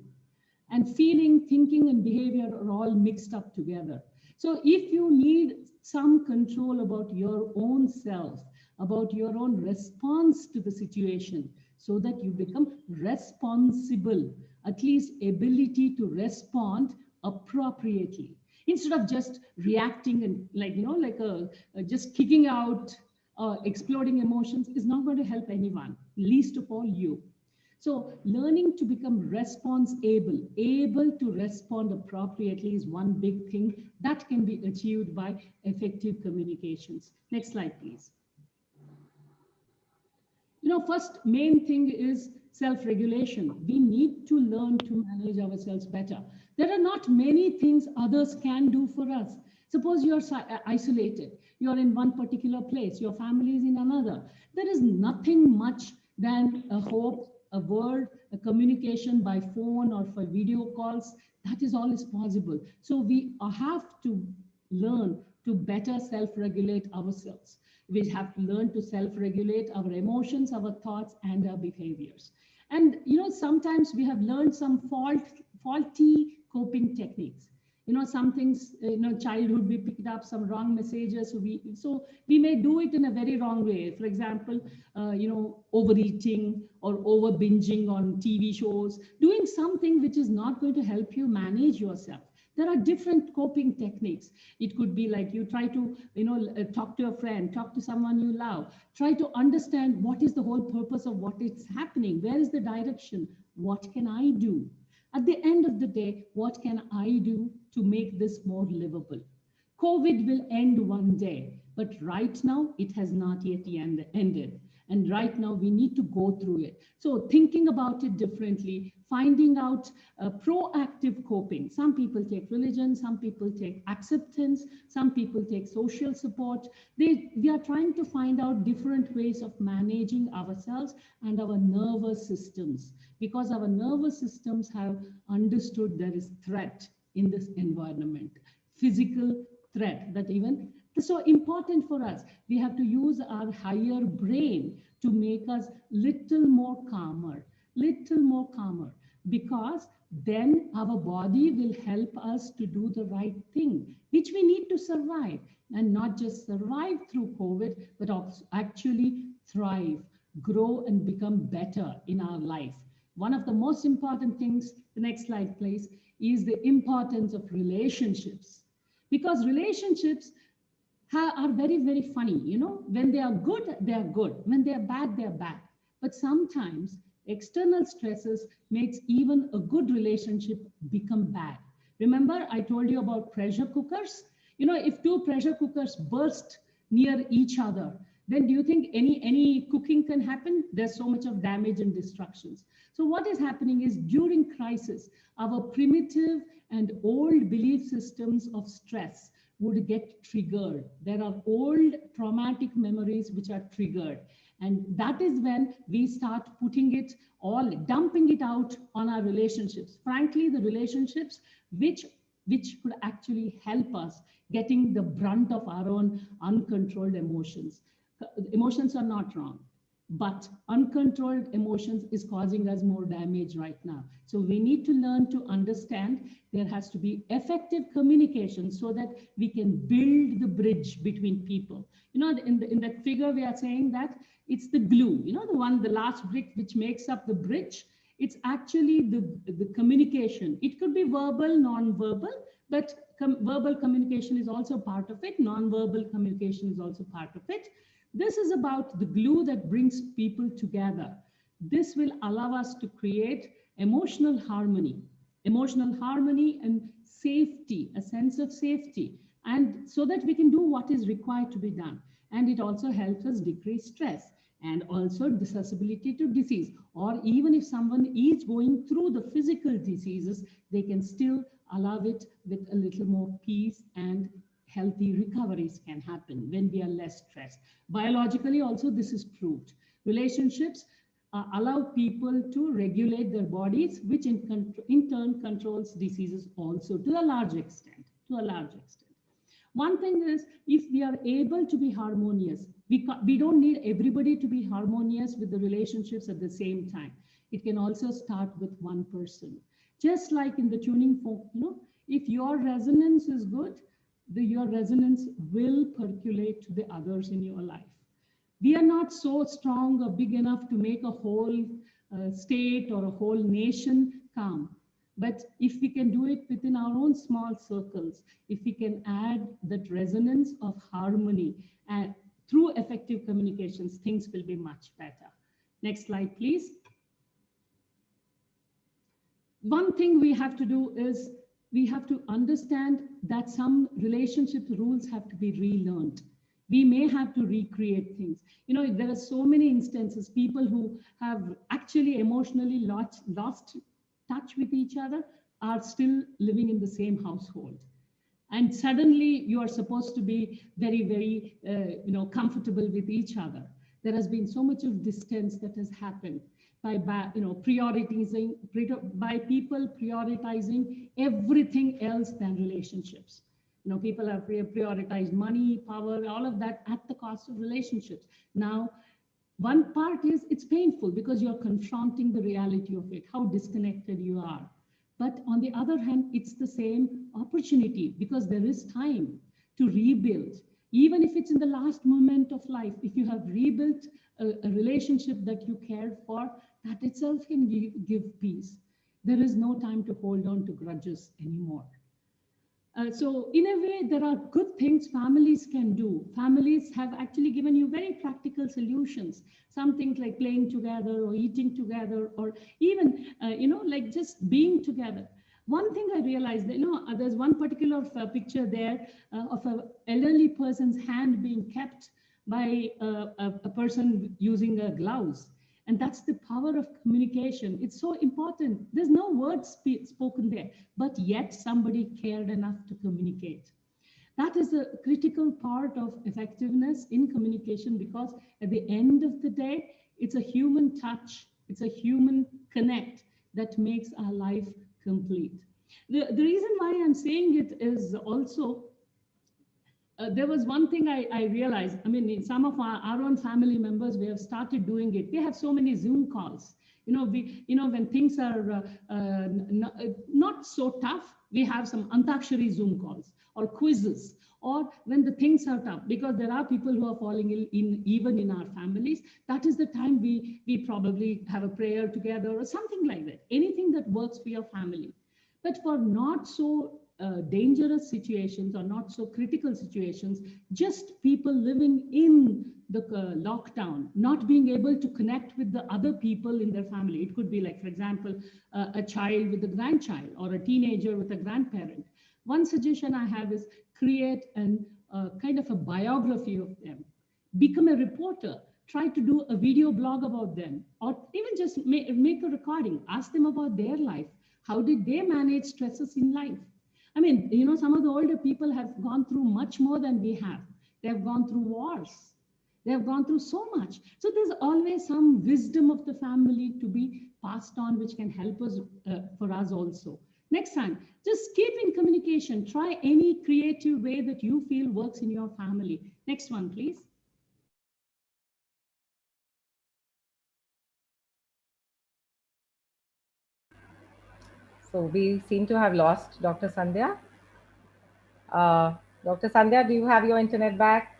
And feeling, thinking, and behavior are all mixed up together. So if you need some control about your own self, about your own response to the situation, so that you become responsible, at least ability to respond appropriately, instead of just reacting and like, you know, like just kicking out, exploding emotions is not going to help anyone, least of all you. So learning to become responsible, able to respond appropriately is one big thing that can be achieved by effective communications. Next slide, please. You know, first main thing is self-regulation. We need to learn to manage ourselves better. There are not many things others can do for us. Suppose you're isolated, you're in one particular place, your family is in another. There is nothing much than a hope, a word, a communication by phone or for video calls. That is all is possible. So we have to learn to better self-regulate ourselves. We have to learn to self-regulate our emotions, our thoughts, and our behaviors. And sometimes we have learned some faulty coping techniques. Some things, childhood, we picked up some wrong messages. So we may do it in a very wrong way. For example, overeating or over binging on TV shows, doing something which is not going to help you manage yourself. There are different coping techniques. It could be like you try to, talk to a friend, talk to someone you love, try to understand what is the whole purpose of what is happening. Where is the direction? What can I do? At the end of the day, what can I do to make this more livable? COVID will end one day, but right now it has not yet ended. And right now we need to go through it. So thinking about it differently, finding out proactive coping. Some people take religion, some people take acceptance, some people take social support. We are trying to find out different ways of managing ourselves and our nervous systems, because our nervous systems have understood there is threat in this environment, physical threat that even so important for us. We have to use our higher brain to make us little more calmer, because then our body will help us to do the right thing, which we need to survive, and not just survive through COVID, but also actually thrive, grow, and become better in our life. One of the most important things, the next slide, please, is the importance of relationships, because relationships are very, very funny. When they are good, they are good. When they are bad, they are bad. But sometimes external stresses makes even a good relationship become bad. Remember, I told you about pressure cookers. If two pressure cookers burst near each other, then do you think any cooking can happen? There's so much of damage and destructions. So what is happening is during crisis, our primitive and old belief systems of stress would get triggered. There are old traumatic memories which are triggered. And that is when we start dumping it out on our relationships. Frankly, the relationships which could actually help us getting the brunt of our own uncontrolled emotions. Emotions are not wrong, but uncontrolled emotions is causing us more damage right now. So we need to learn to understand there has to be effective communication so that we can build the bridge between people. In that figure, we are saying that it's the glue, the last brick which makes up the bridge. It's actually the communication. It could be verbal, non-verbal, but verbal communication is also part of it. Non-verbal communication is also part of it. This is about the glue that brings people together. This will allow us to create emotional harmony and safety, a sense of safety, and so that we can do what is required to be done. And it also helps us decrease stress and also susceptibility to disease. Or even if someone is going through the physical diseases, they can still allow it with a little more peace, and healthy recoveries can happen when we are less stressed. Biologically also this is proved. Relationships allow people to regulate their bodies, which in turn controls diseases also to a large extent. One thing is, if we are able to be harmonious, we don't need everybody to be harmonious with the relationships at the same time. It can also start with one person. Just like in the tuning fork, if your resonance is good, your resonance will percolate to the others in your life. We are not so strong or big enough to make a whole state or a whole nation calm. But if we can do it within our own small circles, if we can add that resonance of harmony and through effective communications, things will be much better. Next slide, please. One thing we have to do is we have to understand that some relationship rules have to be relearned. We may have to recreate things. You know, there are so many instances, people who have actually emotionally lost touch with each other are still living in the same household. And suddenly you are supposed to be very, very, comfortable with each other. There has been so much of distance that has happened by people prioritizing everything else than relationships. You know, people have prioritized money, power, all of that at the cost of relationships. Now, one part is it's painful because you're confronting the reality of it, how disconnected you are. But on the other hand, it's the same opportunity because there is time to rebuild. Even if it's in the last moment of life, if you have rebuilt a relationship that you cared for, that itself can give peace. There is no time to hold on to grudges anymore. So in a way, there are good things families can do. Families have actually given you very practical solutions. Some things like playing together or eating together, or even, like just being together. One thing I realized, there's one particular picture there of an elderly person's hand being kept by a person using gloves. And that's the power of communication. It's so important. There's no words spoken there, but yet somebody cared enough to communicate. That is a critical part of effectiveness in communication, because at the end of the day, it's a human touch, it's a human connect that makes our life complete. The reason why I'm saying it is also, there was one thing I realized. I mean, in some of our own family members, we have started doing it. We have so many Zoom calls. When things are not so tough, we have some Antakshari Zoom calls or quizzes, or when the things are tough, because there are people who are falling in even in our families. That is the time we probably have a prayer together or something like that. Anything that works for your family. But for not so dangerous situations or not so critical situations, just people living in the lockdown, not being able to connect with the other people in their family. It could be like, for example, a child with a grandchild or a teenager with a grandparent. One suggestion I have is create kind of a biography of them. Become a reporter. Try to do a video blog about them, or even just make a recording. Ask them about their life. How did they manage stresses in life? I mean, some of the older people have gone through much more than we have. They have gone through wars. They have gone through so much. So there's always some wisdom of the family to be passed on, which can help us for us also. Next time, just keep in communication. Try any creative way that you feel works in your family. Next one, please. So we seem to have lost Dr. Sandhya. Dr. Sandhya, do you have your internet back?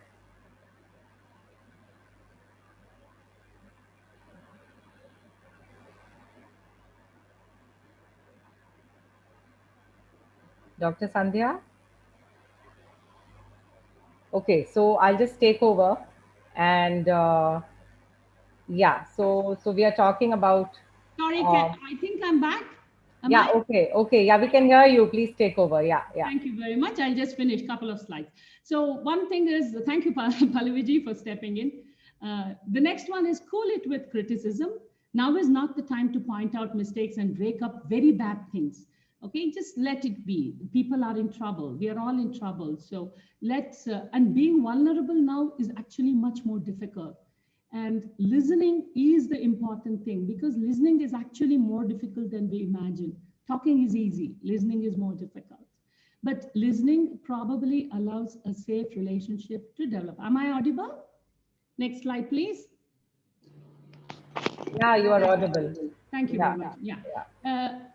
Dr. Sandhya? Okay, so I'll just take over. And yeah, so we are talking about... Sorry, I think I'm back. Okay. Yeah, we can hear you. Please take over. Yeah. Thank you very much. I'll just finish a couple of slides. So one thing is, thank you, Pallaviji, for stepping in. The next one is cool it with criticism. Now is not the time to point out mistakes and break up very bad things. Okay, just let it be. People are in trouble. We are all in trouble. So let's, and being vulnerable now is actually much more difficult. And listening is the important thing, because listening is actually more difficult than we imagine. Talking is easy, listening is more difficult. But listening probably allows a safe relationship to develop. Am I audible? Next slide, please. Yeah, you are audible. Thank you very much. Yeah.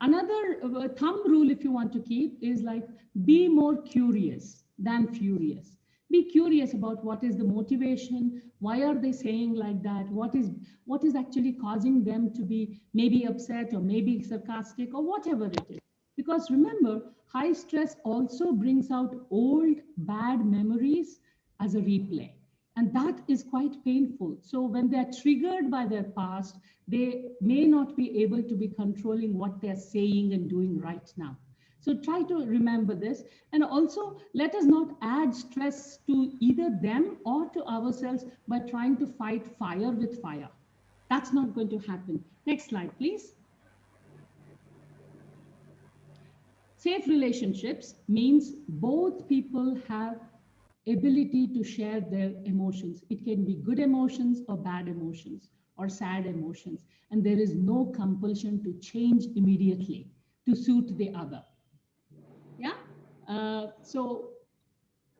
Another thumb rule, if you want to keep, is like be more curious than furious. Be curious about what is the motivation, why are they saying like that, what is actually causing them to be maybe upset or maybe sarcastic or whatever it is. Because remember, high stress also brings out old bad memories as a replay. And that is quite painful. So when they're triggered by their past, they may not be able to be controlling what they're saying and doing right now. So try to remember this. And also, let us not add stress to either them or to ourselves by trying to fight fire with fire. That's not going to happen. Next slide, please. Safe relationships means both people have ability to share their emotions. It can be good emotions or bad emotions or sad emotions. And there is no compulsion to change immediately to suit the other. Yeah. So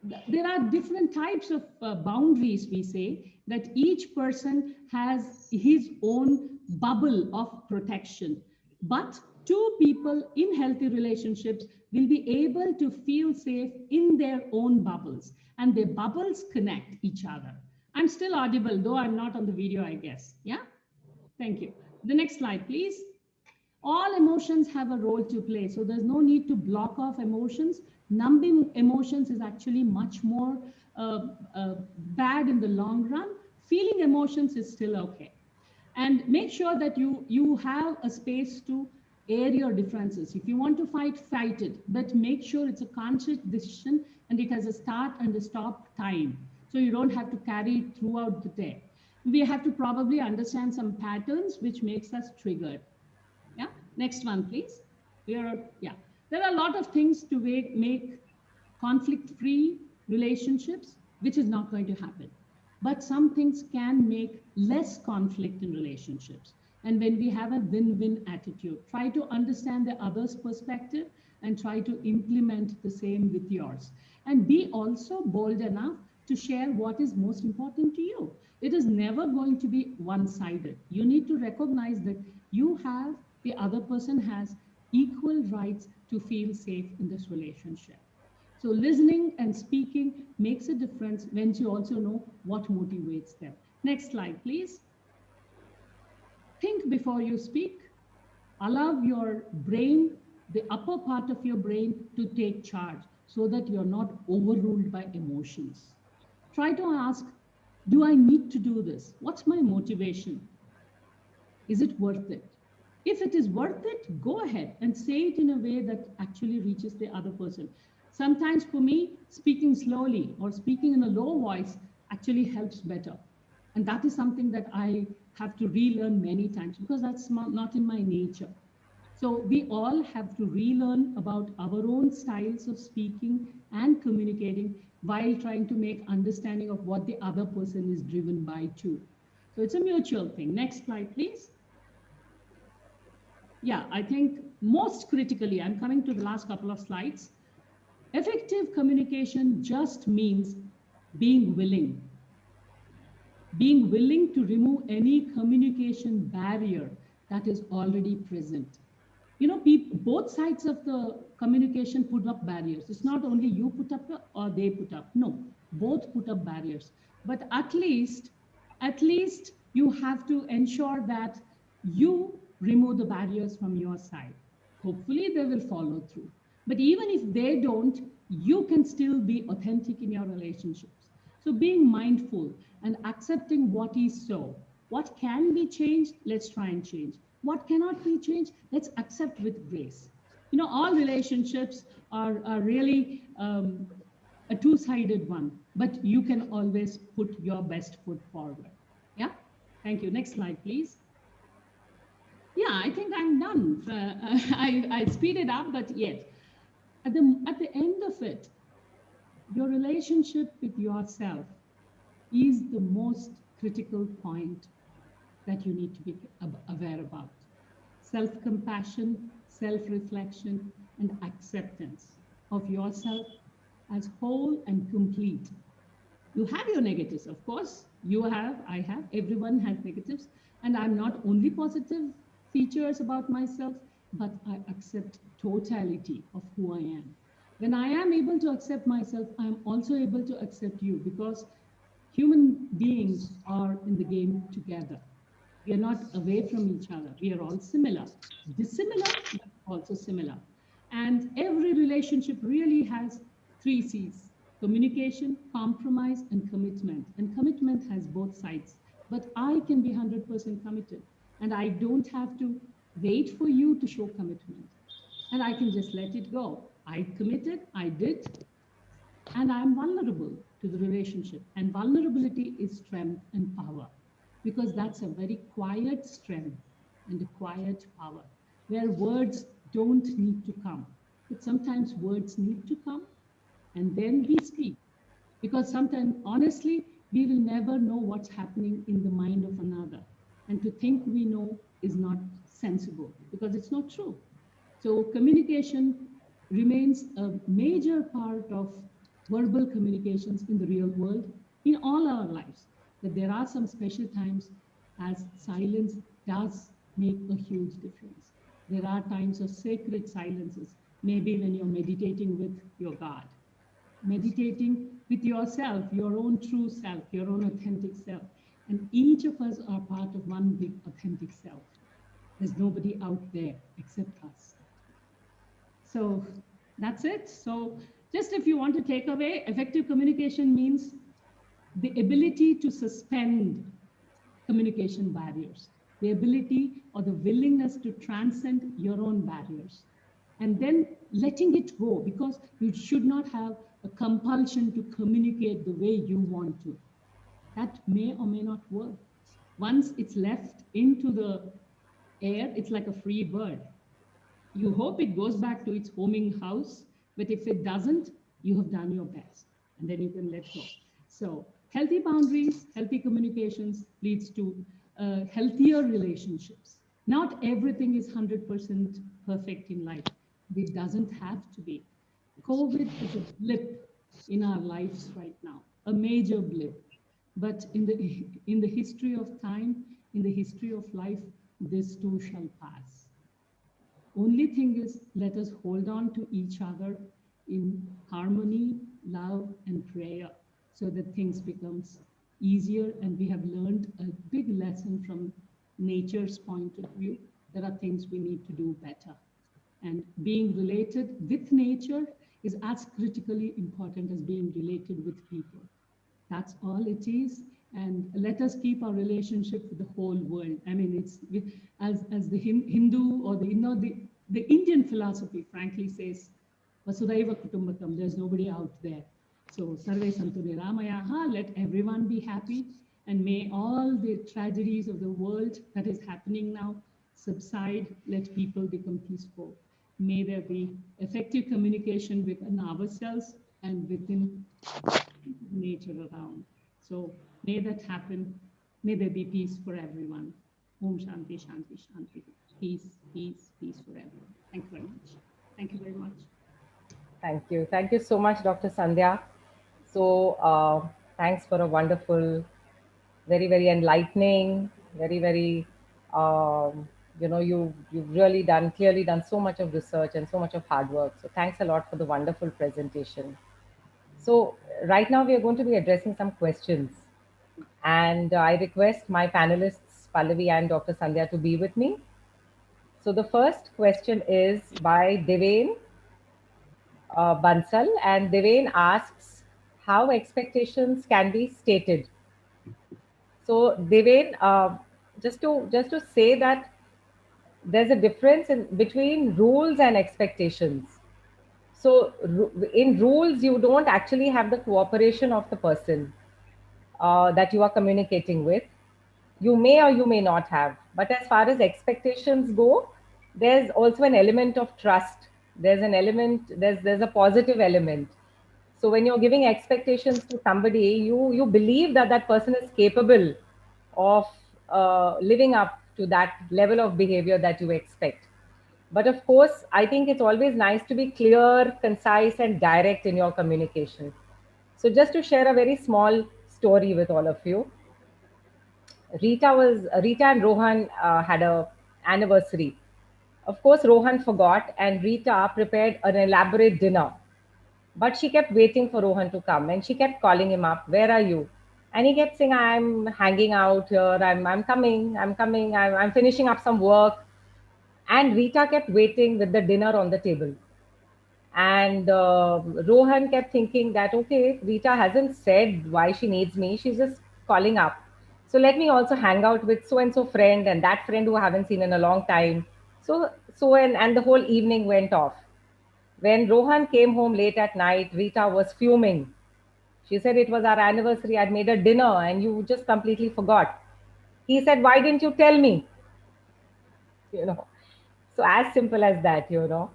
there are different types of boundaries. We say that each person has his own bubble of protection, but two people in healthy relationships will be able to feel safe in their own bubbles, and their bubbles connect each other. I'm still audible, though I'm not on the video, I guess. Yeah. Thank you. The next slide, please. All emotions have a role to play, so there's no need to block off emotions. Numbing emotions is actually much more bad in the long run. Feeling emotions is still okay. And make sure that you have a space to air your differences. If you want to fight, fight it, but make sure it's a conscious decision and it has a start and a stop time, so you don't have to carry it throughout the day. We have to probably understand some patterns which makes us triggered. Yeah, next one, please. Yeah, there are a lot of things to make conflict-free relationships, which is not going to happen. But some things can make less conflict in relationships. And when we have a win-win attitude, try to understand the other's perspective and try to implement the same with yours. And be also bold enough to share what is most important to you. It is never going to be one-sided. You need to recognize that you have, the other person has equal rights to feel safe in this relationship. So listening and speaking makes a difference when you also know what motivates them. Next slide, please. Think before you speak. Allow your brain, the upper part of your brain, to take charge so that you're not overruled by emotions. Try to ask, do I need to do this? What's my motivation? Is it worth it? If it is worth it, go ahead and say it in a way that actually reaches the other person. Sometimes for me, speaking slowly or speaking in a low voice actually helps better. And that is something that I have to relearn many times because that's not in my nature. So we all have to relearn about our own styles of speaking and communicating while trying to make understanding of what the other person is driven by too. So it's a mutual thing. Next slide, please. Yeah, I think most critically, I'm coming to the last couple of slides. Effective communication just means being willing to remove any communication barrier that is already present. You know, both sides of the communication put up barriers. It's not only you put up or they put up. No, both put up barriers. But at least you have to ensure that you remove the barriers from your side. Hopefully they will follow through. But even if they don't, you can still be authentic in your relationships. So being mindful and accepting what is so. What can be changed, let's try and change. What cannot be changed, let's accept with grace. You know, all relationships are really a two-sided one, but you can always put your best foot forward. Yeah, thank you. Next slide, please. Yeah, I think I'm done. I speed it up, but yet at the end of it, your relationship with yourself is the most critical point that you need to be aware about. Self-compassion, self-reflection, and acceptance of yourself as whole and complete. You have your negatives, of course. You have, I have, everyone has negatives. And I'm not only positive features about myself, but I accept totality of who I am. When I am able to accept myself, I'm also able to accept you because human beings are in the game together. We are not away from each other. We are all similar, dissimilar, but also similar. And every relationship really has 3 C's: communication, compromise, and commitment. And commitment has both sides. But I can be 100% committed. And I don't have to wait for you to show commitment. and I can just let it go. I committed, I did, and I'm vulnerable to the relationship. And vulnerability is strength and power, because that's a very quiet strength and a quiet power where words don't need to come. But sometimes words need to come, and then we speak. Because sometimes, honestly, we will never know what's happening in the mind of another. And to think we know is not sensible, because it's not true. So communication remains a major part of verbal communications in the real world, in all our lives. But there are some special times as silence does make a huge difference. There are times of sacred silences, maybe when you're meditating with your God, meditating with yourself, your own true self, your own authentic self. And each of us are part of one big authentic self. There's nobody out there except us. So that's it. So just if you want to take away, effective communication means the ability to suspend communication barriers, the ability or the willingness to transcend your own barriers, and then letting it go, because you should not have a compulsion to communicate the way you want to. That may or may not work. Once it's left into the air, it's like a free bird. You hope it goes back to its homing house, but if it doesn't, you have done your best, and then you can let go. So healthy boundaries, healthy communications leads to healthier relationships. Not everything is 100% perfect in life. It doesn't have to be. COVID is a blip in our lives right now, a major blip. But in the history of time, in the history of life, this too shall pass. Only thing is, let us hold on to each other in harmony, love, and prayer, so that things becomes easier. And we have learned a big lesson from nature's point of view. There are things we need to do better. And being related with nature is as critically important as being related with people. That's all it is. And let us keep our relationship with the whole world. I mean, it's as the Hindu or the Indian philosophy frankly says, Vasudhaiva Kutumbakam, there's nobody out there. So Sarve Santu Niramayaha, let everyone be happy, and may all the tragedies of the world that is happening now subside, let people become peaceful. May there be effective communication within ourselves and within nature around. So may that happen. May there be peace for everyone. Om Shanti, Shanti, Shanti. Peace, peace, peace for everyone. Thank you very much. Thank you very much. Thank you. Thank you so much, Dr. Sandhya. So thanks for a wonderful, very, very enlightening, very, very, you've really clearly done so much of research and so much of hard work. So thanks a lot for the wonderful presentation. So right now we are going to be addressing some questions, and I request my panelists, Pallavi and Dr. Sandhya, to be with me. So the first question is by Devain Bansal, and Devain asks how expectations can be stated. So Devain, just to say that there's a difference between rules and expectations. So in rules, you don't actually have the cooperation of the person that you are communicating with. You may or you may not have. But as far as expectations go, there's also an element of trust. There's an element, there's a positive element. So when you're giving expectations to somebody, you believe that that person is capable of living up to that level of behavior that you expect. But of course, I think it's always nice to be clear, concise, and direct in your communication. So just to share a very small story with all of you, Rita and Rohan had a anniversary. Of course, Rohan forgot, and Rita prepared an elaborate dinner. But she kept waiting for Rohan to come, and she kept calling him up. Where are you? And he kept saying, I'm hanging out here. I'm coming. I'm finishing up some work. And Rita kept waiting with the dinner on the table. And Rohan kept thinking that, okay, Rita hasn't said why she needs me. She's just calling up. So let me also hang out with so-and-so friend and that friend who I haven't seen in a long time. So so and the whole evening went off. When Rohan came home late at night, Rita was fuming. She said it was our anniversary. I'd made a dinner and you just completely forgot. He said, "Why didn't you tell me?" You know, so as simple as that, you know.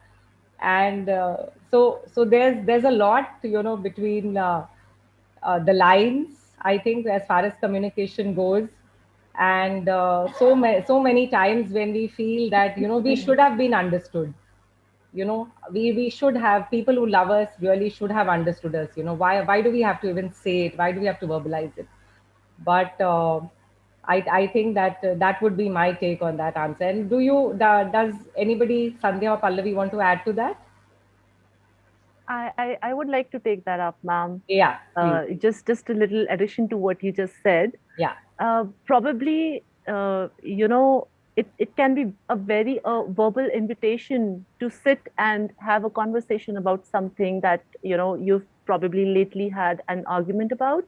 And so there's a lot, you know, between the lines, I think, as far as communication goes. And so many times when we feel that, you know, we should have been understood, you know, we should have, people who love us really should have understood us, you know. Why do we have to even say it? Why do we have to verbalize it? But I think that that would be my take on that answer. And does anybody, Sandhya or Pallavi, want to add to that? I would like to take that up, ma'am. Yeah, please. Just a little addition to what you just said. Yeah, Probably, you know, it can be a very verbal invitation to sit and have a conversation about something that, you know, you've probably lately had an argument about.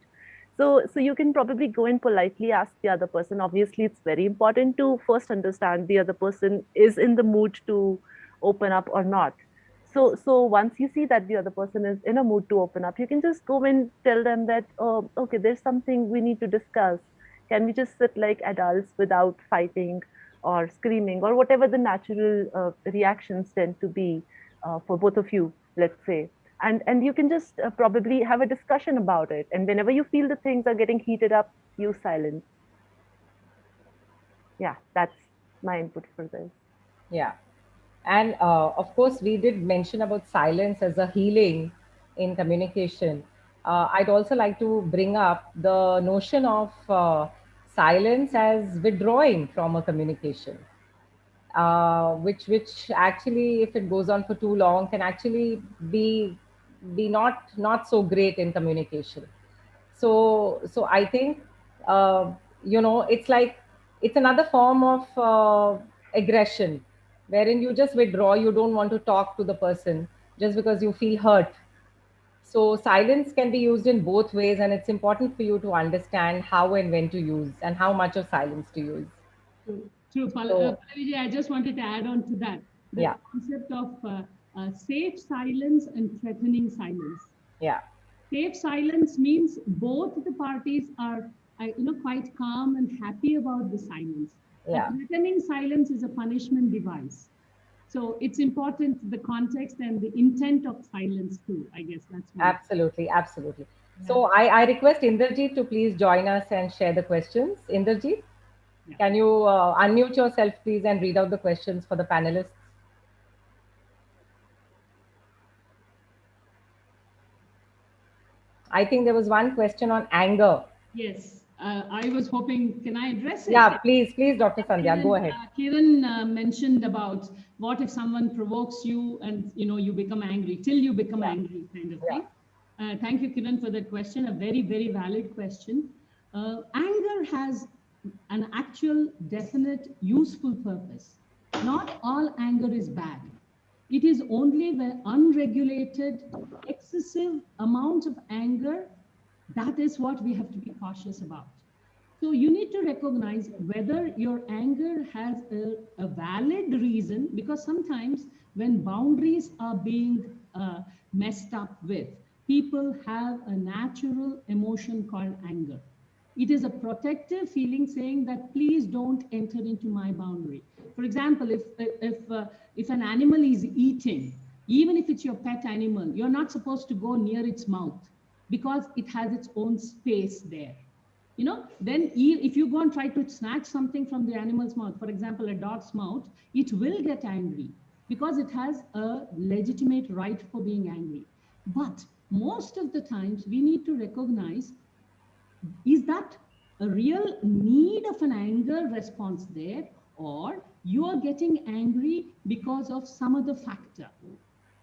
So you can probably go and politely ask the other person. Obviously, it's very important to first understand the other person is in the mood to open up or not. So once you see that the other person is in a mood to open up, you can just go and tell them that, oh, okay, there's something we need to discuss. Can we just sit like adults without fighting or screaming or whatever the natural reactions tend to be for both of you, let's say. And you can just probably have a discussion about it. And whenever you feel the things are getting heated up, use silence. Yeah, that's my input for this. yeah. And of course, we did mention about silence as a healing in communication. I'd also like to bring up the notion of silence as withdrawing from a communication, which actually, if it goes on for too long, can actually be not so great in communication. So I think, you know, it's like it's another form of aggression, wherein you just withdraw. You don't want to talk to the person just because you feel hurt. So silence can be used in both ways, and it's important for you to understand how and when to use and how much of silence to use. True. So Pallavi, I just wanted to add on to that, the yeah, concept of safe silence and threatening silence. yeah, Safe silence means both the parties are, quite calm and happy about the silence. A yeah. threatening silence is a punishment device. So it's important the context and the intent of silence too. I guess that's one. Absolutely, absolutely. Yeah. So I request Inderjeet to please join us and share the questions. Inderjeet, Yeah. can you unmute yourself, please, and read out the questions for the panelists? I think there was one question on anger. Yes, I was hoping, can I address it? Yeah, please, Dr. Sandhya, go ahead. Kiran mentioned about what if someone provokes you and you become angry, till you become angry, kind of thing. Thank you, Kiran, for that question. A very, very valid question. Anger has an actual, definite, useful purpose. Not all anger is bad. It is only the unregulated, excessive amount of anger that is what we have to be cautious about. So you need to recognize whether your anger has a valid reason, because sometimes when boundaries are being messed up with, people have a natural emotion called anger. It is a protective feeling saying that please don't enter into my boundary. For example, if an animal is eating, even if it's your pet animal, you're not supposed to go near its mouth because it has its own space there. Then if you go and try to snatch something from the animal's mouth, for example, a dog's mouth, it will get angry because it has a legitimate right for being angry. But most of the times we need to recognize, is that a real need of an anger response there, or you are getting angry because of some other factor?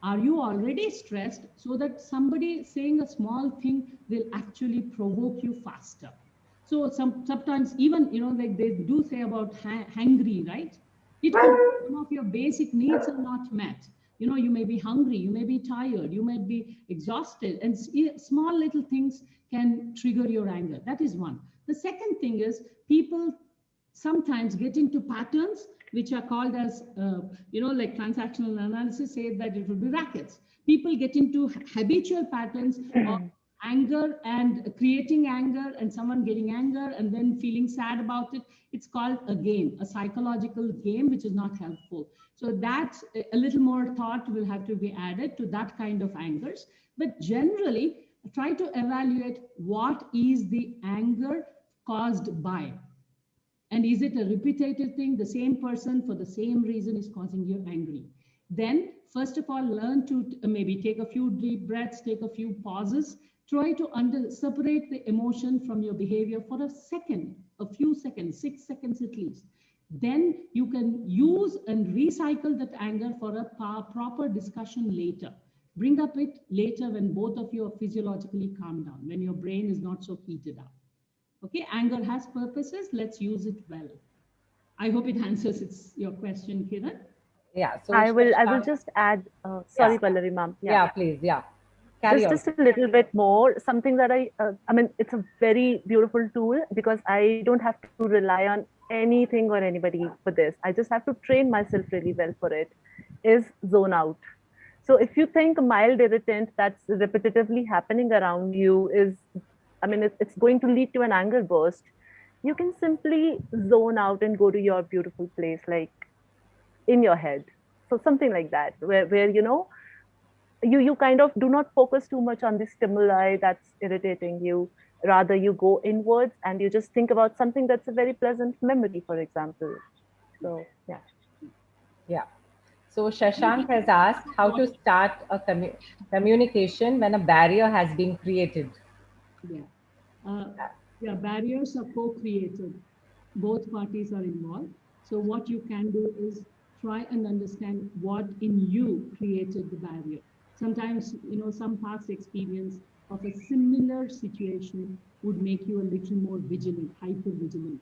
Are you already stressed so that somebody saying a small thing will actually provoke you faster? So sometimes even, like they do say about hangry, right? It could be some of your basic needs are not met. You may be hungry, you may be tired, you may be exhausted, and small little things can trigger your anger. That is one. The second thing is people sometimes get into patterns which are called as, like transactional analysis says that it will be rackets. People get into habitual patterns of anger and creating anger and someone getting anger and then feeling sad about it. It's called a game, a psychological game, which is not helpful. So that's a little more thought will have to be added to that kind of angers. But generally, try to evaluate what is the anger caused by. And is it a repetitive thing? The same person for the same reason is causing you angry. Then, first of all, learn to maybe take a few deep breaths, take a few pauses, try to separate the emotion from your behavior for a second, a few seconds, 6 seconds at least. Then you can use and recycle that anger for a proper discussion later. Bring up it later when both of you are physiologically calmed down, when your brain is not so heated up. Okay, anger has purposes. Let's use it well. I hope it answers your question, Kiran. Yeah. So I will just add. Sorry, Yeah. Pallavi, ma'am. Yeah, please. Yeah. Carry on. Just a little bit more. Something that I mean, it's a very beautiful tool because I don't have to rely on anything or anybody for this. I just have to train myself really well for it. Is zone out. So if you think a mild irritant that's repetitively happening around you is, I mean, it's going to lead to an anger burst, you can simply zone out and go to your beautiful place, like in your head. So something like that, where you kind of do not focus too much on the stimuli that's irritating you. Rather, you go inwards and you just think about something that's a very pleasant memory, for example. So, yeah. Yeah. So Shashank has asked how to start a communication when a barrier has been created. Yeah, barriers are co-created. Both parties are involved. So what you can do is try and understand what in you created the barrier. Sometimes, some past experience of a similar situation would make you a little more vigilant, hyper vigilant.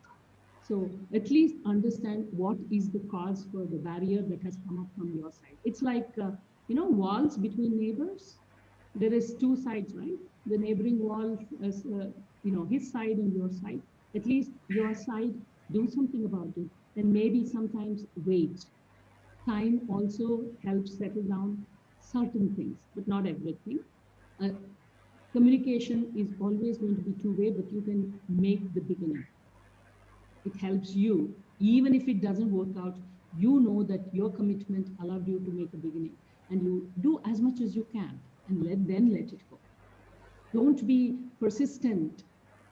So at least understand what is the cause for the barrier that has come up from your side. It's like, walls between neighbors. There is two sides, right? The neighboring wall is, his side and your side. At least your side, do something about it. And maybe sometimes wait. Time also helps settle down certain things, but not everything. Communication is always going to be two-way, but you can make the beginning. It helps you. Even if it doesn't work out, you know that your commitment allowed you to make a beginning. And you do as much as you can and then let it go. Don't be persistent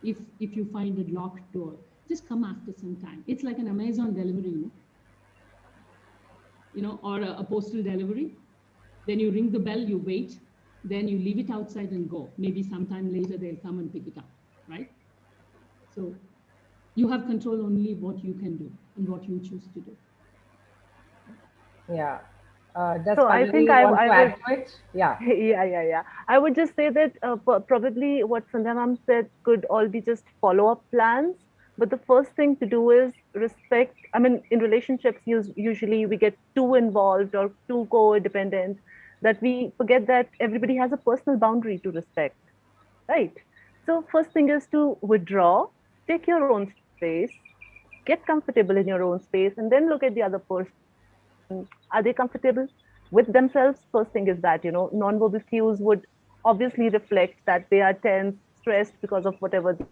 if you find a locked door. Just come after some time. It's like an Amazon delivery, or a postal delivery. Then you ring the bell, you wait, then you leave it outside and go. Maybe sometime later they'll come and pick it up, right? So you have control only what you can do and what you choose to do. Yeah. Does So I think I would, yeah. Yeah. I would just say that probably what Sandhya ma'am said could all be just follow-up plans. But the first thing to do is respect. I mean, in relationships, usually we get too involved or too codependent that we forget that everybody has a personal boundary to respect, right? So first thing is to withdraw, take your own space, get comfortable in your own space, and then look at the other person. Are they comfortable with themselves? First thing is that, non-verbal cues would obviously reflect that they are tense, stressed because of whatever the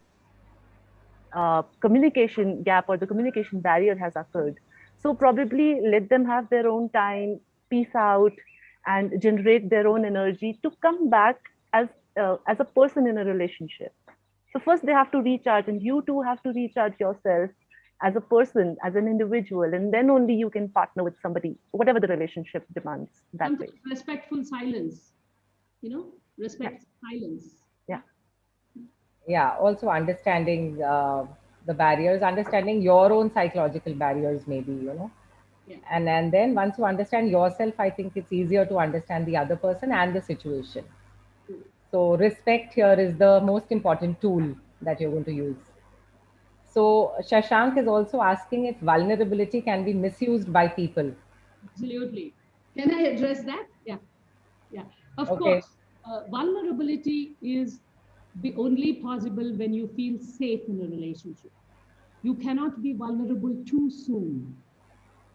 communication gap or the communication barrier has occurred. So probably let them have their own time, peace out, and generate their own energy to come back as a person in a relationship. So first they have to recharge, and you too have to recharge yourself as a person, as an individual, and then only you can partner with somebody, whatever the relationship demands that way. Respectful silence, respect silence. Yeah. Yeah. Also understanding the barriers, understanding your own psychological barriers, maybe, Yeah. And then once you understand yourself, I think it's easier to understand the other person and the situation. So respect here is the most important tool that you're going to use. So Shashank is also asking if vulnerability can be misused by people. Absolutely. Can I address that? Yeah. Of course, vulnerability is only possible when you feel safe in a relationship. You cannot be vulnerable too soon.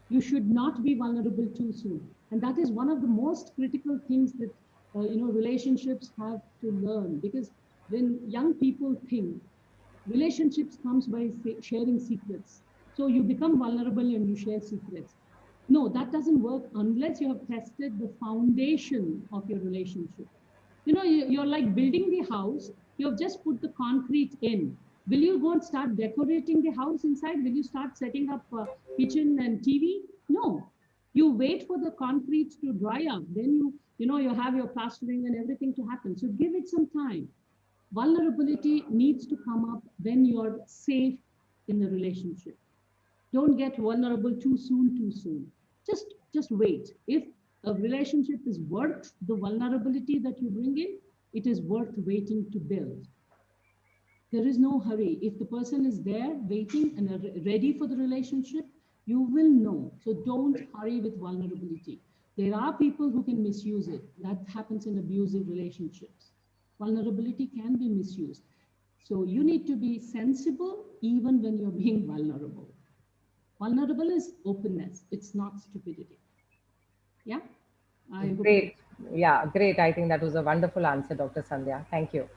You should not be vulnerable too soon. And that is one of the most critical things that relationships have to learn, because when young people think relationships comes by sharing secrets, so you become vulnerable and you share secrets. No, that doesn't work unless you have tested the foundation of your relationship. You're like building the house, you have just put the concrete in. Will you go and start decorating the house inside? Will you start setting up kitchen and TV? No. You wait for the concrete to dry up. Then you have your plastering and everything to happen. So give it some time. Vulnerability needs to come up when you're safe in the relationship. Don't get vulnerable too soon. Just wait. If a relationship is worth the vulnerability that you bring in, it is worth waiting to build. There is no hurry. If the person is there waiting and ready for the relationship, you will know. So don't hurry with vulnerability. There are people who can misuse it. That happens in abusive relationships. Vulnerability can be misused. So you need to be sensible even when you're being vulnerable. Vulnerable is openness. It's not stupidity. Yeah. Great. Yeah, great. I think that was a wonderful answer, Dr. Sandhya. Thank you.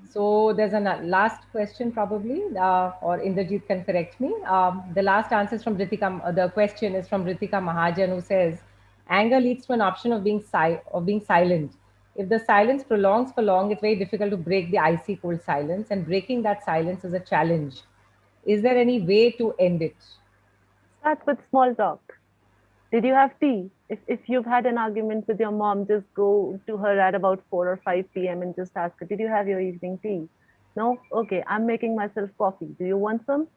So there's a last question probably, or Indrajit can correct me. The last answer is from Ritika. The question is from Ritika Mahajan, who says, anger leads to an option of being silent. If the silence prolongs for long, it's very difficult to break the icy cold silence, and breaking that silence is a challenge. Is there any way to end it? Start with small talk. Did you have tea? If you've had an argument with your mom, just go to her at about 4 or 5 p.m. and just ask her, did you have your evening tea? No? Okay, I'm making myself coffee. Do you want some?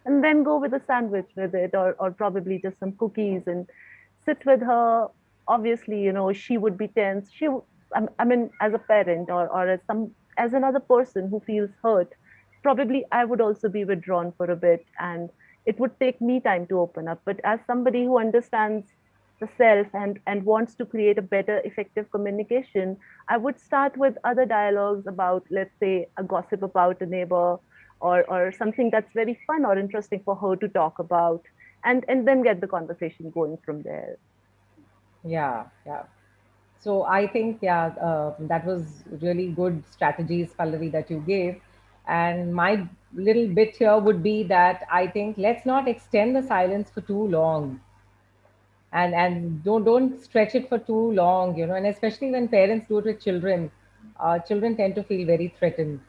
And then go with a sandwich with it, or probably just some cookies, and sit with her. Obviously, she would be tense. I mean, as a parent, or as another person who feels hurt, probably I would also be withdrawn for a bit, and it would take me time to open up. But as somebody who understands the self and wants to create a better effective communication, I would start with other dialogues about, let's say, a gossip about a neighbor, or something that's very fun or interesting for her to talk about, and then get the conversation going from there. Yeah. So I think, that was really good strategies, Pallavi, that you gave. And my little bit here would be that I think let's not extend the silence for too long, and don't stretch it for too long, and especially when parents do it with children, children tend to feel very threatened.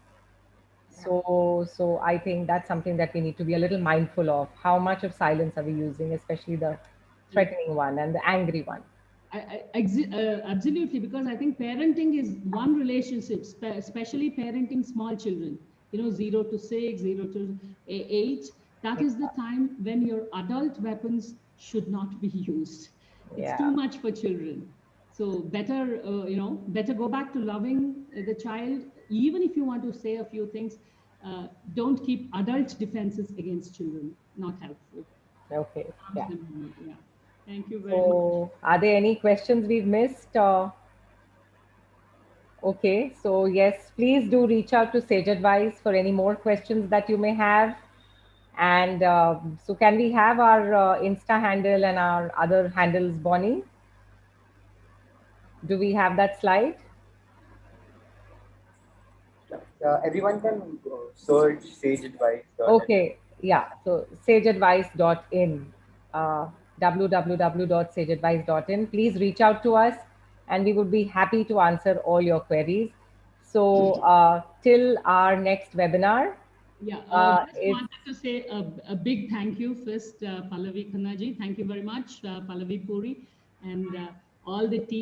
So I think that's something that we need to be a little mindful of. How much of silence are we using, especially the threatening one and the angry one? Absolutely, because I think parenting is one relationship, especially parenting small children, 0 to 6, 0 to 8. That is the time when your adult weapons should not be used. It's too much for children. So better, better go back to loving the child. Even if you want to say a few things, don't keep adult defenses against children. Not helpful. Okay. Yeah. Thank you very much. Are there any questions we've missed? Okay, so yes, please do reach out to Sage Advice for any more questions that you may have. And so can we have our Insta handle and our other handles, Bonnie? Do we have that slide? Everyone can search Sage Advice. Okay, yeah. So sageadvice.in, www.sageadvice.in. Please reach out to us and we would be happy to answer all your queries. So till our next webinar. Yeah, I just wanted to say a big thank you first, Pallavi Khannaji. Thank you very much, Pallavi Puri, and all the team.